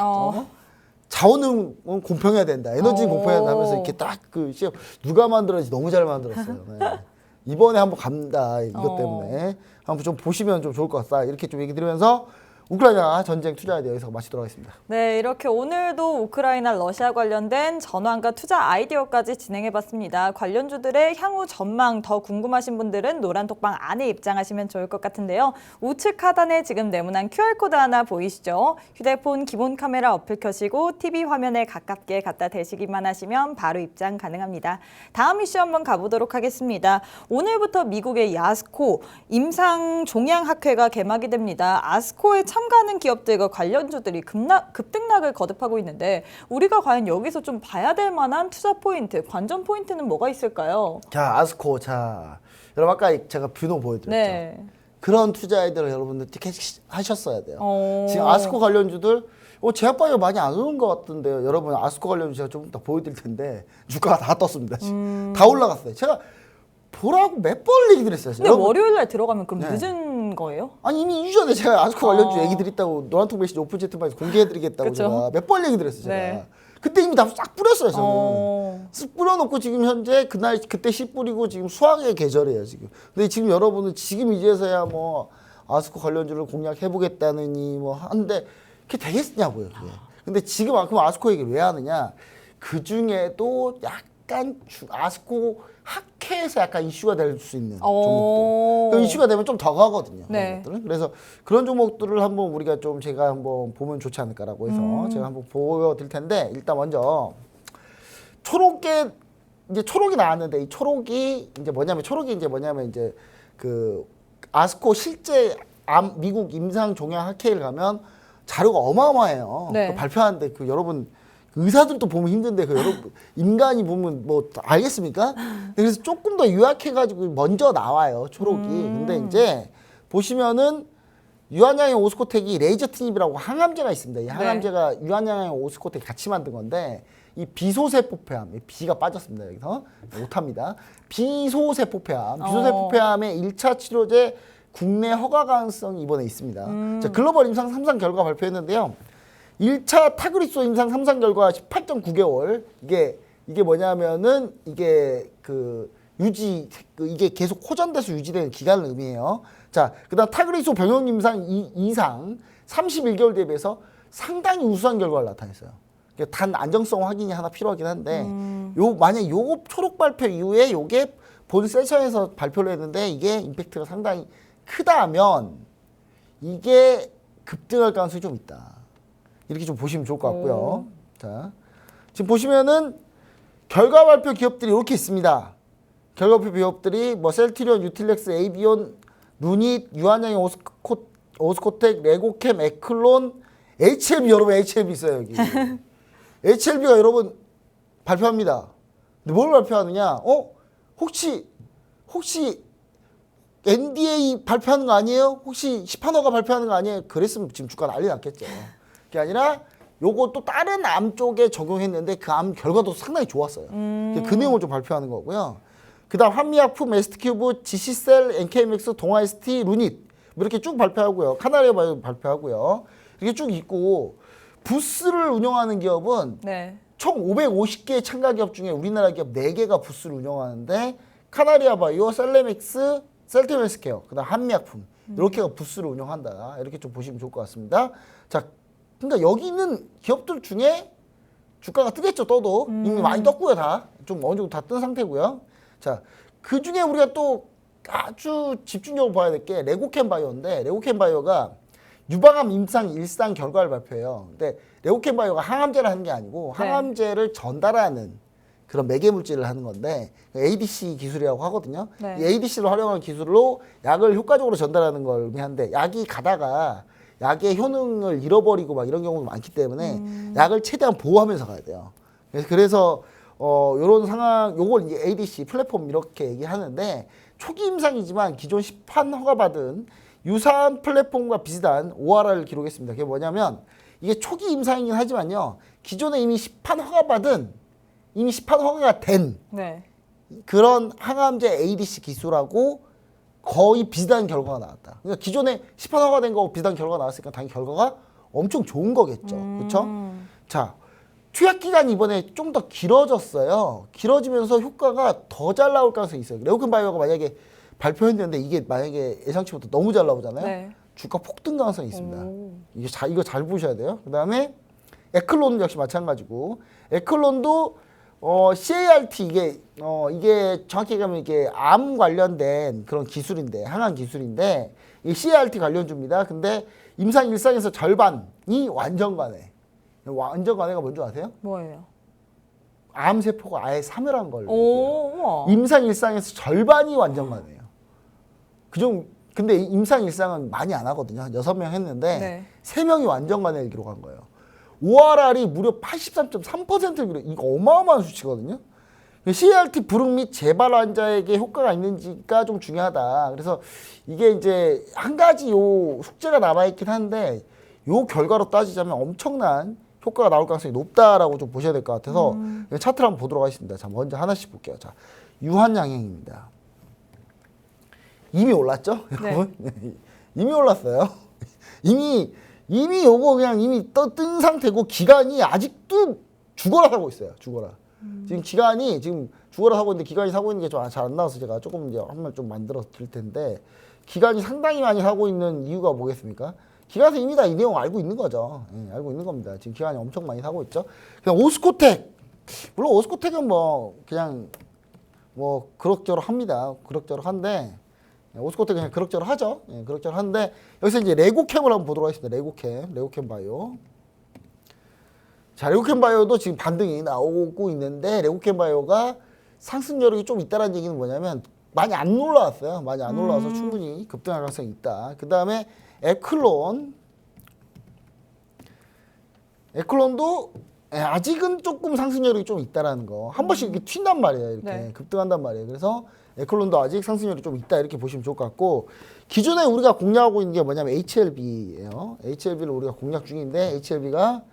자원은 공평해야 된다. 에너지는 공평해야 된다 하면서 이렇게 딱 그 CF 누가 만들었는지 너무 잘 만들었어요. 네. 이번에 한번 갑니다. 이것 때문에 한번 좀 보시면 좀 좋을 것 같다. 이렇게 좀 얘기 드리면서 우크라이나 전쟁 투자에 대해 여기서 마치도록 하겠습니다. 네, 이렇게 오늘도 우크라이나 러시아 관련된 전환과 투자 아이디어까지 진행해봤습니다. 관련주들의 향후 전망 더 궁금하신 분들은 노란톡방 안에 입장하시면 좋을 것 같은데요. 우측 하단에 지금 네모난 QR코드 하나 보이시죠? 휴대폰 기본 카메라 어플 켜시고 TV 화면에 가깝게 갖다 대시기만 하시면 바로 입장 가능합니다. 다음 이슈 한번 가보도록 하겠습니다. 오늘부터 미국의 야스코 임상 종양학회가 개막이 됩니다. 아스코에 참가하는 기업들과 관련주들이 급등락을 거듭하고 있는데 우리가 과연 여기서 좀 봐야 될 만한 투자 포인트, 관전 포인트는 뭐가 있을까요? 자, 아스코. 자, 여러분 아까 제가 뷰노 보여드렸죠. 네. 그런 투자 아이디어를 여러분들 티켓 하셨어야 돼요. 지금 아스코 관련주들 제약바이오 많이 안 오른 것 같은데요. 여러분 아스코 관련주 제가 좀 이따 보여드릴 텐데 주가가 다 떴습니다. 지금. 다 올라갔어요. 제가 보라고 몇 번 얘기 드렸어요. 근데 월요일 날 들어가면 그럼 네. 늦은 거예요? 아니 이미 2주 전에 제가 아스코 관련주 얘기 드렸다고 노란통 메시지 오픈 채팅방에서 공개해드리겠다고 그쵸? 제가 몇 번 얘기 드렸어요. 제가. 네. 그때 이미 다 싹 뿌렸어요. 저는. 쓱 뿌려놓고 지금 현재 그때 씨 뿌리고 지금 수확의 계절이에요. 지금. 근데 지금 여러분은 지금 이제서야 뭐 아스코 관련주를 공략해보겠다느니 뭐 한데 그게 되겠냐고요. 그게. 근데 지금 그럼 아스코 얘기를 왜 하느냐? 그 중에도 약간 아스코 학회에서 약간 이슈가 될 수 있는 종목들. 그 이슈가 되면 좀 더 가거든요. 네. 그런 것들은. 그래서 그런 종목들을 한번 우리가 좀 제가 한번 보면 좋지 않을까라고 해서 제가 한번 보여드릴 텐데 일단 먼저 초록계 이제 초록이 나왔는데 이 초록이 이제 뭐냐면 이제 그 아스코 실제 미국 임상 종양 학회를 가면 자료가 어마어마해요. 네. 그 발표하는데 그 여러분 의사들도 보면 힘든데 그 여러분 인간이 보면 뭐 알겠습니까? 그래서 조금 더 요약해가지고 먼저 나와요 초록이. 근데 이제 보시면은 유한양의 오스코텍이 레이저 트닙이라고 항암제가 있습니다. 이 항암제가 유한양의 오스코텍 같이 만든 건데 이 비소세포폐암, B가 빠졌습니다 여기서 못합니다. 비소세포폐암의 1차 치료제 국내 허가 가능성이 이번에 있습니다. 자, 글로벌 임상 3상 결과 발표했는데요. 1차 타그리소 임상 3상 결과 18.9개월. 이게 뭐냐면은 이게 그 이게 계속 호전돼서 유지되는 기간을 의미해요. 자, 그다음 타그리소 병용 임상 2상 31개월 대비해서 상당히 우수한 결과를 나타냈어요. 단 안정성 확인이 하나 필요하긴 한데 만약 요거 초록 발표 이후에 요게 본 세션에서 발표를 했는데 이게 임팩트가 상당히 크다면 이게 급등할 가능성이 좀 있다. 이렇게 좀 보시면 좋을 것 같고요. 자, 지금 보시면은 결과 발표 기업들이 이렇게 있습니다. 결과 발표 기업들이 뭐 셀트리온, 유틸렉스, 에이비온, 루닛, 유한양의 오스코텍, 레고캠, 에클론, HLB 여러분 HLB 있어요 여기. HLB가 여러분 발표합니다. 근데 뭘 발표하느냐? 혹시 NDA 발표하는 거 아니에요? 혹시 시판허가 발표하는 거 아니에요? 그랬으면 지금 주가 난리 났겠죠. 그게 아니라 요거 또 다른 암 쪽에 적용했는데 그 암 결과도 상당히 좋았어요. 그 내용을 좀 발표하는 거고요. 그 다음 한미약품, 에스트큐브, 지시셀, NKMX, 동아ST, 루닛 이렇게 쭉 발표하고요. 카나리아 바이오 발표하고요. 이렇게 쭉 있고 부스를 운영하는 기업은 네. 총 550개의 참가 기업 중에 우리나라 기업 4개가 부스를 운영하는데 카나리아 바이오, 셀레맥스, 셀테메스케어, 그다음 한미약품 이렇게가 부스를 운영한다. 이렇게 좀 보시면 좋을 것 같습니다. 자, 그러니까 여기 있는 기업들 중에 주가가 뜨겠죠. 떠도 이미 많이 떴고요. 다 좀 어느 정도 다 뜬 상태고요. 자, 그 중에 우리가 또 아주 집중적으로 봐야 될 게 레고캠 바이오인데 레고캠 바이오가 유방암 임상 1상 결과를 발표해요. 근데 레고캠 바이오가 항암제를 하는 게 아니고 항암제를 전달하는 그런 매개 물질을 하는 건데 ADC 기술이라고 하거든요. 네. 이 ADC를 활용한 기술로 약을 효과적으로 전달하는 걸 의미하는데 약이 가다가 약의 효능을 잃어버리고 막 이런 경우도 많기 때문에 약을 최대한 보호하면서 가야 돼요. 그래서 요런 상황 요걸 이제 ADC 플랫폼 이렇게 얘기하는데 초기 임상이지만 기존 시판 허가받은 유사한 플랫폼과 비슷한 ORR을 기록했습니다. 그게 뭐냐면 이게 초기 임상이긴 하지만요. 기존에 이미 시판 허가가 된 네. 그런 항암제 ADC 기술하고 거의 비슷한 결과가 나왔다. 그러니까 기존에 시판 허가된 거하고 비슷한 결과가 나왔으니까 당연히 결과가 엄청 좋은 거겠죠. 그렇죠? 자, 투약 기간이 이번에 좀 더 길어졌어요. 길어지면서 효과가 더 잘 나올 가능성이 있어요. 레오큰 바이오가 만약에 발표했는데 이게 만약에 예상치보다 너무 잘 나오잖아요. 네. 주가 폭등 가능성이 있습니다. 이거 잘 보셔야 돼요. 그다음에 에클론 역시 마찬가지고 에클론도 CART 이게 정확히 얘기하면 이게 암 관련된 그런 기술인데 항암 기술인데 이 CART 관련주입니다. 근데 임상 1상에서 절반이 완전 관해. 완전 관해가 뭔지 아세요? 뭐예요? 암 세포가 아예 사멸한 걸로. 우와. 임상 1상에서 절반이 완전 관해예요. 근데 임상 1상은 많이 안 하거든요. 한 6명 했는데 네. 3명이 완전 관해를 기록한 거예요. ORR이 무려 83.3%를 기록. 이거 어마어마한 수치거든요. CART 불응 및 재발 환자에게 효과가 있는지가 좀 중요하다. 그래서 이게 이제 한 가지 요 숙제가 남아있긴 한데 요 결과로 따지자면 엄청난 효과가 나올 가능성이 높다라고 좀 보셔야 될 것 같아서 차트를 한번 보도록 하겠습니다. 자, 먼저 하나씩 볼게요. 자, 유한양행입니다. 이미 올랐죠? 네. 여러분? 이미 올랐어요. 이미 요거 그냥 이미 뜬 상태고 기간이 아직도 죽어라 사고 있어요. 죽어라. 지금 기간이 지금 죽어라 사고 있는데 기간이 사고 있는 게 좀 잘 안 나와서 제가 조금 이제 한번 좀 만들어 드릴 텐데 기간이 상당히 많이 사고 있는 이유가 뭐겠습니까? 기관에서 이미 다 이 내용 알고 있는 거죠. 예, 알고 있는 겁니다. 지금 기관이 엄청 많이 사고 있죠. 그냥 오스코텍, 물론 오스코텍은 뭐 그냥 뭐 그럭저럭 합니다. 그럭저럭 한데 오스코텍 그냥 그럭저럭 하죠. 예, 그럭저럭 한데 여기서 이제 레고캠을 한번 보도록 하겠습니다. 레고캠 바이오. 자, 레고캠 바이오도 지금 반등이 나오고 있는데 레고캠 바이오가 상승 여력이 좀 있다라는 얘기는 뭐냐면 많이 안 올라왔어요. 많이 안 올라와서 충분히 급등할 가능성이 있다. 그 다음에 에클론도 아직은 조금 상승 여력이 좀 있다라는 거. 한 번씩 이렇게 튄단 말이에요. 이렇게 네. 급등한단 말이에요. 그래서 에클론도 아직 상승 여력이 좀 있다 이렇게 보시면 좋을 것 같고, 기존에 우리가 공략하고 있는 게 뭐냐면 HLB예요. HLB를 우리가 공략 중인데 HLB가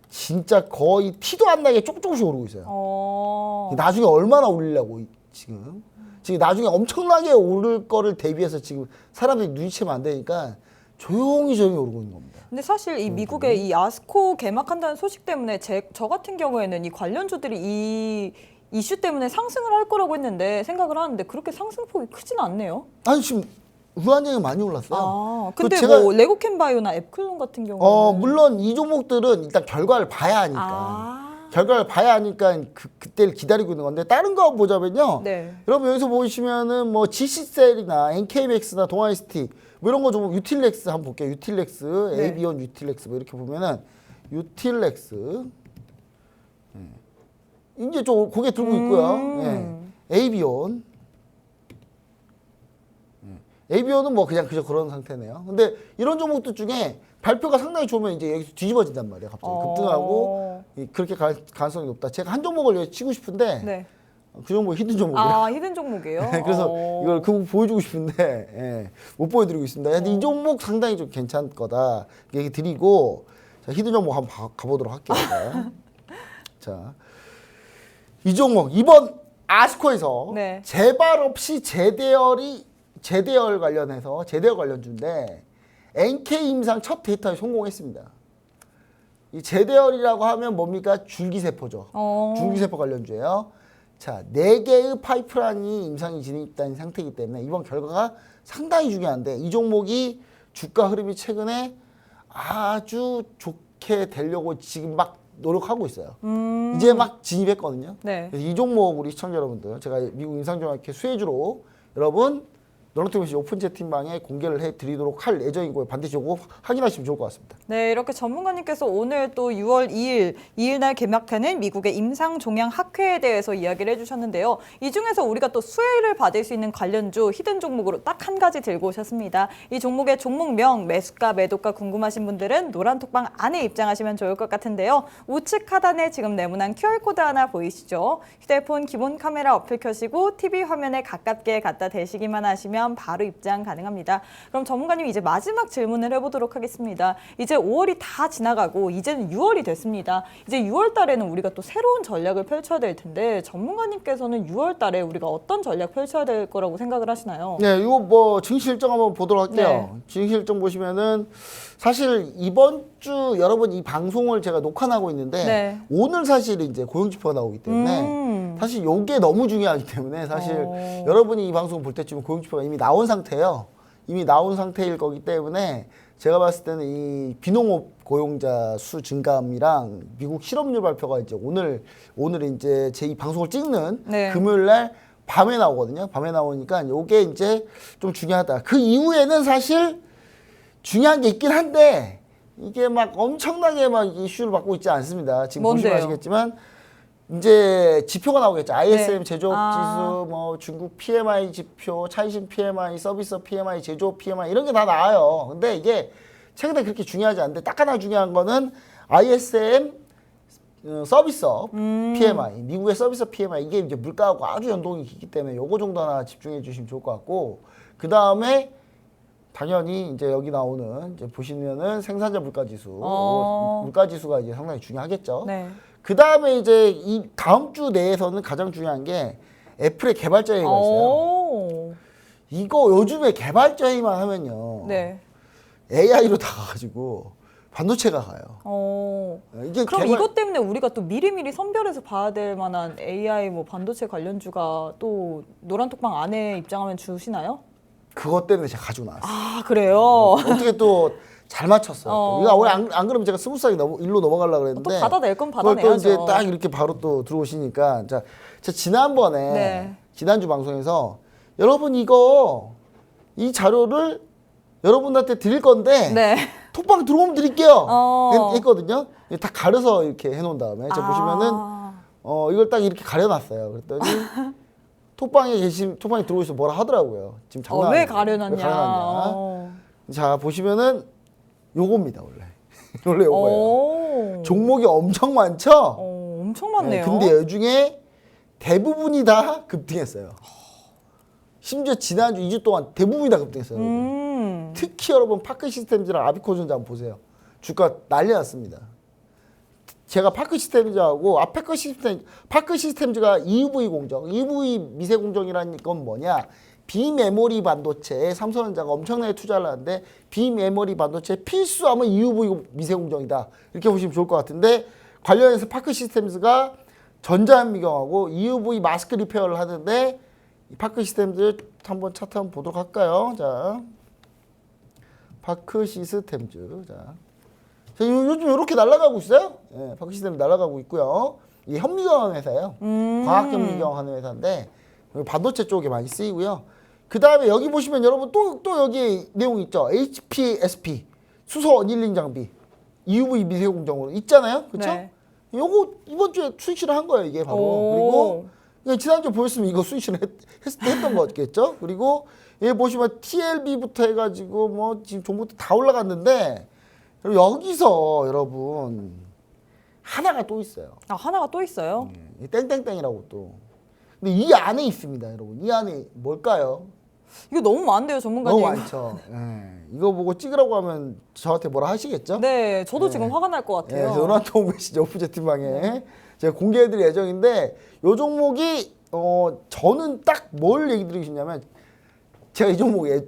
진짜 거의 티도 안 나게 조금씩 오르고 있어요. 나중에 얼마나 오르려고 지금 나중에 엄청나게 오를 거를 대비해서 지금 사람들이 눈치채면 안 되니까 조용히 오르고 있는 겁니다. 근데 사실 이 미국의 이 아스코 개막한다는 소식 때문에 저 같은 경우에는 이 관련주들이 이 이슈 때문에 상승을 할 거라고 했는데 생각을 하는데 그렇게 상승폭이 크진 않네요. 아니 지금 우한정이 많이 올랐어요. 아, 근데 제가 뭐 레고캠 바이오나 앱클론 같은 경우는 물론 이 종목들은 일단 결과를 봐야 하니까 결과를 봐야 하니까 그때를 기다리고 있는 건데, 다른 거 보자면요. 네. 여러분 여기서 보시면은 뭐 GC셀이나 NK맥스나 동아이스티 뭐 이런 거 좀 유틸렉스 한번 볼게요. 유틸렉스, 네. 에이비온 유틸렉스 뭐 이렇게 보면은 유틸렉스 이제 좀 고개 들고 있고요. 에이비온 에이비온은 뭐 그냥 그저 그런 상태네요. 근데 이런 종목들 중에 발표가 상당히 좋으면 이제 여기서 뒤집어진단 말이에요. 갑자기 급등하고 그렇게 가능성이 높다. 제가 한 종목을 여기 치고 싶은데 네. 그 종목 히든 종목이에요. 아, 히든 종목이에요? 그래서 이걸 그 보여주고 싶은데 못 보여드리고 있습니다. 근데 이 종목 상당히 좀 괜찮을 거다 얘기 드리고, 자, 히든 종목 한번 가보도록 할게요. 자, 이 종목 이번 아스코에서 네. 재발 없이 제대열 관련주인데 NK 임상 첫 데이터에 성공했습니다. 이 제대열이라고 하면 뭡니까? 줄기세포죠. 줄기세포 관련주예요. 자, 4개의 파이프라인이 임상이 진입된 상태이기 때문에 이번 결과가 상당히 중요한데, 이 종목이 주가 흐름이 최근에 아주 좋게 되려고 지금 막 노력하고 있어요. 이제 막 진입했거든요. 네. 그래서 이 종목 우리 시청자 여러분들, 제가 미국 임상종합회 수혜주로 여러분 노랑TVC 오픈 채팅방에 공개를 해드리도록 할 예정이고요. 반드시 요거 확인하시면 좋을 것 같습니다. 네, 이렇게 전문가님께서 오늘 또 6월 2일 날 개막하는 미국의 임상종양학회에 대해서 이야기를 해주셨는데요. 이 중에서 우리가 또 수혜를 받을 수 있는 관련주 히든 종목으로 딱 한 가지 들고 오셨습니다. 이 종목의 종목명, 매수가, 매도가 궁금하신 분들은 노란톡방 안에 입장하시면 좋을 것 같은데요. 우측 하단에 지금 네모난 QR코드 하나 보이시죠? 휴대폰 기본 카메라 어플 켜시고 TV 화면에 가깝게 갖다 대시기만 하시면 바로 입장 가능합니다. 그럼 전문가님 이제 마지막 질문을 해보도록 하겠습니다. 이제 5월이 다 지나가고 이제는 6월이 됐습니다. 이제 6월 달에는 우리가 또 새로운 전략을 펼쳐야 될 텐데 전문가님께서는 6월 달에 우리가 어떤 전략 펼쳐야 될 거라고 생각을 하시나요? 네, 이거 뭐 증시 일정 한번 보도록 할게요. 네. 증시 일정 보시면은 사실 이번 주 여러분 이 방송을 제가 녹화하고 있는데 네. 오늘 사실 이제 고용지표가 나오기 때문에 사실 요게 너무 중요하기 때문에 사실 여러분이 이 방송을 볼 때쯤은 고용지표가 이미 나온 상태예요. 이미 나온 상태일 거기 때문에 제가 봤을 때는 이 비농업 고용자 수 증감이랑 미국 실업률 발표가 이제 오늘 이제 제 이 방송을 찍는 네. 금요일 날 밤에 나오거든요. 밤에 나오니까 요게 이제 좀 중요하다. 그 이후에는 사실 중요한 게 있긴 한데 이게 막 엄청나게 막 이슈를 받고 있지 않습니다. 지금 뭔데요? 보시면 아시겠지만 이제 지표가 나오겠죠. ISM 네. 제조업 지수, 뭐 중국 PMI 지표, 차이신 PMI, 서비스 PMI, 제조업 PMI 이런 게 다 나와요. 근데 이게 최근에 그렇게 중요하지 않은데 딱 하나 중요한 거는 ISM 서비스업 PMI, 미국의 서비스 PMI 이게 이제 물가하고 아주 연동이 깊기 때문에 요거 정도 하나 집중해 주시면 좋을 것 같고, 그 다음에 당연히 이제 여기 나오는 이제 보시면은 생산자 물가 지수, 물가 지수가 이제 상당히 중요하겠죠. 네. 그 다음에 이제 이 다음 주 내에서는 가장 중요한 게 애플의 개발자 회의가 있어요. 이거 요즘에 개발자 회의만 하면요. 네. AI로 다 가가지고 반도체가 가요. 이게 그럼 이것 때문에 우리가 또 미리미리 선별해서 봐야 될 만한 AI 뭐 반도체 관련주가 또 노란톡방 안에 입장하면 주시나요? 그것 때문에 제가 가지고 나왔어요. 아, 그래요? 어떻게 또 잘 맞췄어요. 이거 원래 안 그러면 제가 스무스하게 일로 넘어가려고 또 그랬는데 받아낼 건 그걸 또 받아내야죠. 이제 딱 이렇게 바로 또 들어오시니까 자, 제가 지난번에 네. 지난주 방송에서 여러분 이거 이 자료를 여러분한테 드릴 건데 네. 톡방 들어오면 드릴게요 했거든요. 다 가려서 이렇게 해놓은 다음에 제가 보시면은 이걸 딱 이렇게 가려놨어요. 그랬더니 톡방에 들어오셔서 뭐라 하더라고요. 지금 장난 왜 아니에요. 가려놨냐. 왜 가려놨냐. 자 보시면은 요겁니다 원래. 원래 요거예요. 종목이 엄청 많죠. 엄청 많네요. 근데 이 중에 대부분이 다 급등했어요. 심지어 지난주 2주 동안 대부분이 다 급등했어요. 여러분. 특히 여러분 파크시스템즈랑 아비코전자 한번 보세요. 주가 난리 났습니다. 제가 파크시스템즈하고 파크시스템즈가 EUV 공정, EUV 미세 공정이라는 건 뭐냐? 비메모리 반도체에 삼성전자가 엄청나게 투자를 하는데 비메모리 반도체 필수하면 EUV 미세 공정이다. 이렇게 보시면 좋을 것 같은데 관련해서 파크시스템즈가 전자현미경하고 EUV 마스크 리페어를 하는데 이 파크시스템즈 한번 차트 한번 보도록 할까요? 자, 파크시스템즈. 자, 요즘 이렇게 날아가고 있어요. 예, 파크시스템즈 날아가고 있고요. 이 현미경 회사예요. 과학현미경 하는 회사인데 반도체 쪽에 많이 쓰이고요. 그 다음에 여기 보시면 여러분 또 여기 내용 있죠. HPSP 수소 어닐링 장비 EUV 미세 공정으로 있잖아요. 그렇죠? 네. 요거 이번 주에 수익 실현 거예요. 이게 바로. 그리고 지난주에 보였으면 이거 수익 실현 했던 거겠죠. 그리고 여기 보시면 TLB부터 해가지고 뭐 지금 종목들 다 올라갔는데 여기서 여러분 하나가 또 있어요. 하나가 또 있어요? 땡땡땡이라고 또. 근데 이 안에 있습니다, 여러분. 이 안에 뭘까요? 이거 너무 많은데요, 전문가님. 너무 많죠. 이거 보고 찍으라고 하면 저한테 뭐라 하시겠죠? 네, 저도 지금 화가 날 것 같아요. 전화한테 오고 계시죠, 오프 채팅방에. 제가 공개해드릴 예정인데 요 종목이 저는 딱 뭘 얘기 드리고 싶냐면 제가 이 종목에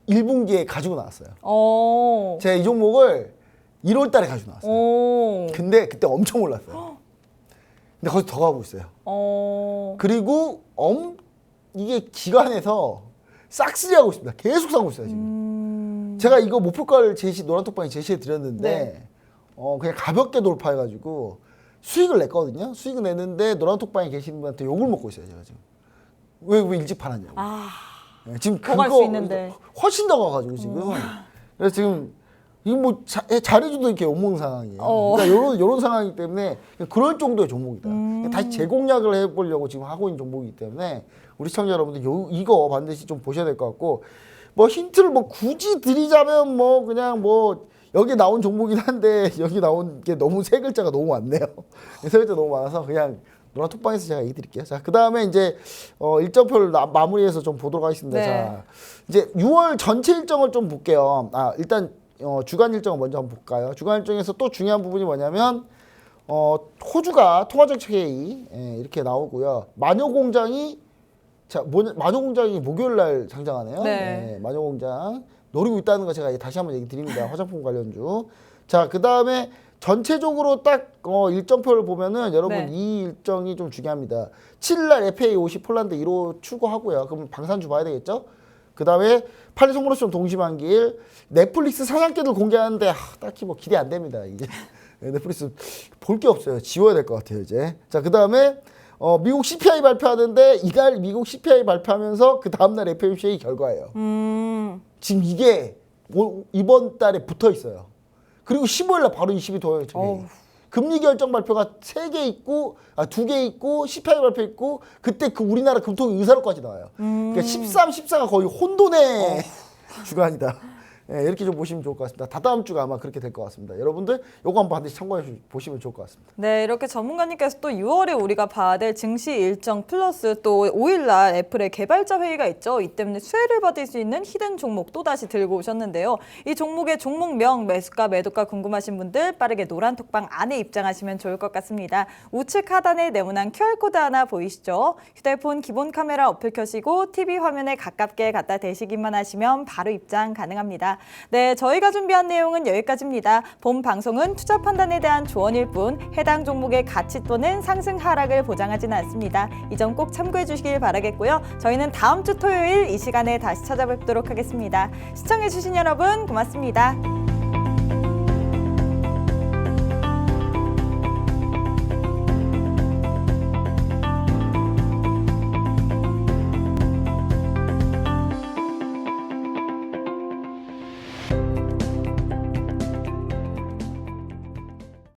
1분기에 가지고 나왔어요. 제가 이 종목을 1월 달에 가지고 나왔어요. 근데 그때 엄청 올랐어요. 근데 거기서 더 가고 있어요. 그리고 이게 기관에서 싹쓸이하고 있습니다. 계속 사고 있어요 지금. 제가 이거 목표가를 노란톡방에 제시해 드렸는데 그냥 가볍게 돌파해가지고 수익을 냈거든요. 수익을 냈는데 노란톡방에 계시는 분한테 욕을 먹고 있어요 제가 지금. 왜 일찍 팔았냐고. 지금 더 갈 수 있는데. 훨씬 더 가가지고 지금. 그래서 지금 이거 뭐 잘해줘도 이렇게 욕먹는 상황이에요. 그러니까 요런 상황이기 때문에 그럴 정도의 종목이다. 다시 재공략을 해보려고 지금 하고 있는 종목이기 때문에 우리 시청자 여러분들 이거 반드시 좀 보셔야 될 것 같고 뭐 힌트를 뭐 굳이 드리자면 뭐 그냥 뭐 여기 나온 종목이긴 한데 여기 나온 게 너무 세 글자가 너무 많네요. 세 글자 너무 많아서 그냥 노란 톡방에서 제가 얘기 드릴게요. 자, 그 다음에 이제 일정표를 마무리해서 좀 보도록 하겠습니다. 네. 자, 이제 6월 전체 일정을 좀 볼게요. 일단 주간 일정을 먼저 한번 볼까요? 주간 일정에서 또 중요한 부분이 뭐냐면 호주가 통화정책회의 이렇게 나오고요. 마녀공장이 마녀공장이 목요일 날 상장하네요. 네. 마녀공장 노리고 있다는 거 제가 다시 한번 얘기 드립니다. 화장품 관련주. 자, 그 다음에 전체적으로 딱 일정표를 보면은 여러분 이 일정이 좀 중요합니다. 7일날 FA50 폴란드 1호 출고하고요. 그럼 방산주 봐야 되겠죠? 그 다음에 파리 송로시험 동시만기일 넷플릭스 상한기를 공개하는데 딱히 뭐 기대 안 됩니다. 이제 넷플릭스 볼 게 없어요. 지워야 될 것 같아요 이제. 자, 그 다음에 미국 CPI 발표하는데 이달 미국 CPI 발표하면서 그 다음날 FOMC 결과예요. 지금 이게 이번 달에 붙어 있어요. 그리고 15일날 바로 22 동행정이 금리 결정 발표가 3개 있고 2개 있고 CPI 발표 있고 그때 그 우리나라 금통 의사로까지 나와요. 그러니까 13, 14가 거의 혼돈의 주간이다. 이렇게 좀 보시면 좋을 것 같습니다. 다다음 주가 아마 그렇게 될 것 같습니다. 여러분들 요거 한번 반드시 참고해 보시면 좋을 것 같습니다. 네, 이렇게 전문가님께서 또 6월에 우리가 봐야 될 증시 일정 플러스 또 5일날 애플의 개발자 회의가 있죠. 이 때문에 수혜를 받을 수 있는 히든 종목 또 다시 들고 오셨는데요. 이 종목의 종목명, 매수가, 매도가 궁금하신 분들 빠르게 노란 톡방 안에 입장하시면 좋을 것 같습니다. 우측 하단에 네모난 QR코드 하나 보이시죠? 휴대폰 기본 카메라 어플 켜시고 TV 화면에 가깝게 갖다 대시기만 하시면 바로 입장 가능합니다. 네, 저희가 준비한 내용은 여기까지입니다. 본 방송은 투자 판단에 대한 조언일 뿐 해당 종목의 가치 또는 상승 하락을 보장하지는 않습니다. 이 점 꼭 참고해 주시길 바라겠고요. 저희는 다음 주 토요일 이 시간에 다시 찾아뵙도록 하겠습니다. 시청해 주신 여러분 고맙습니다.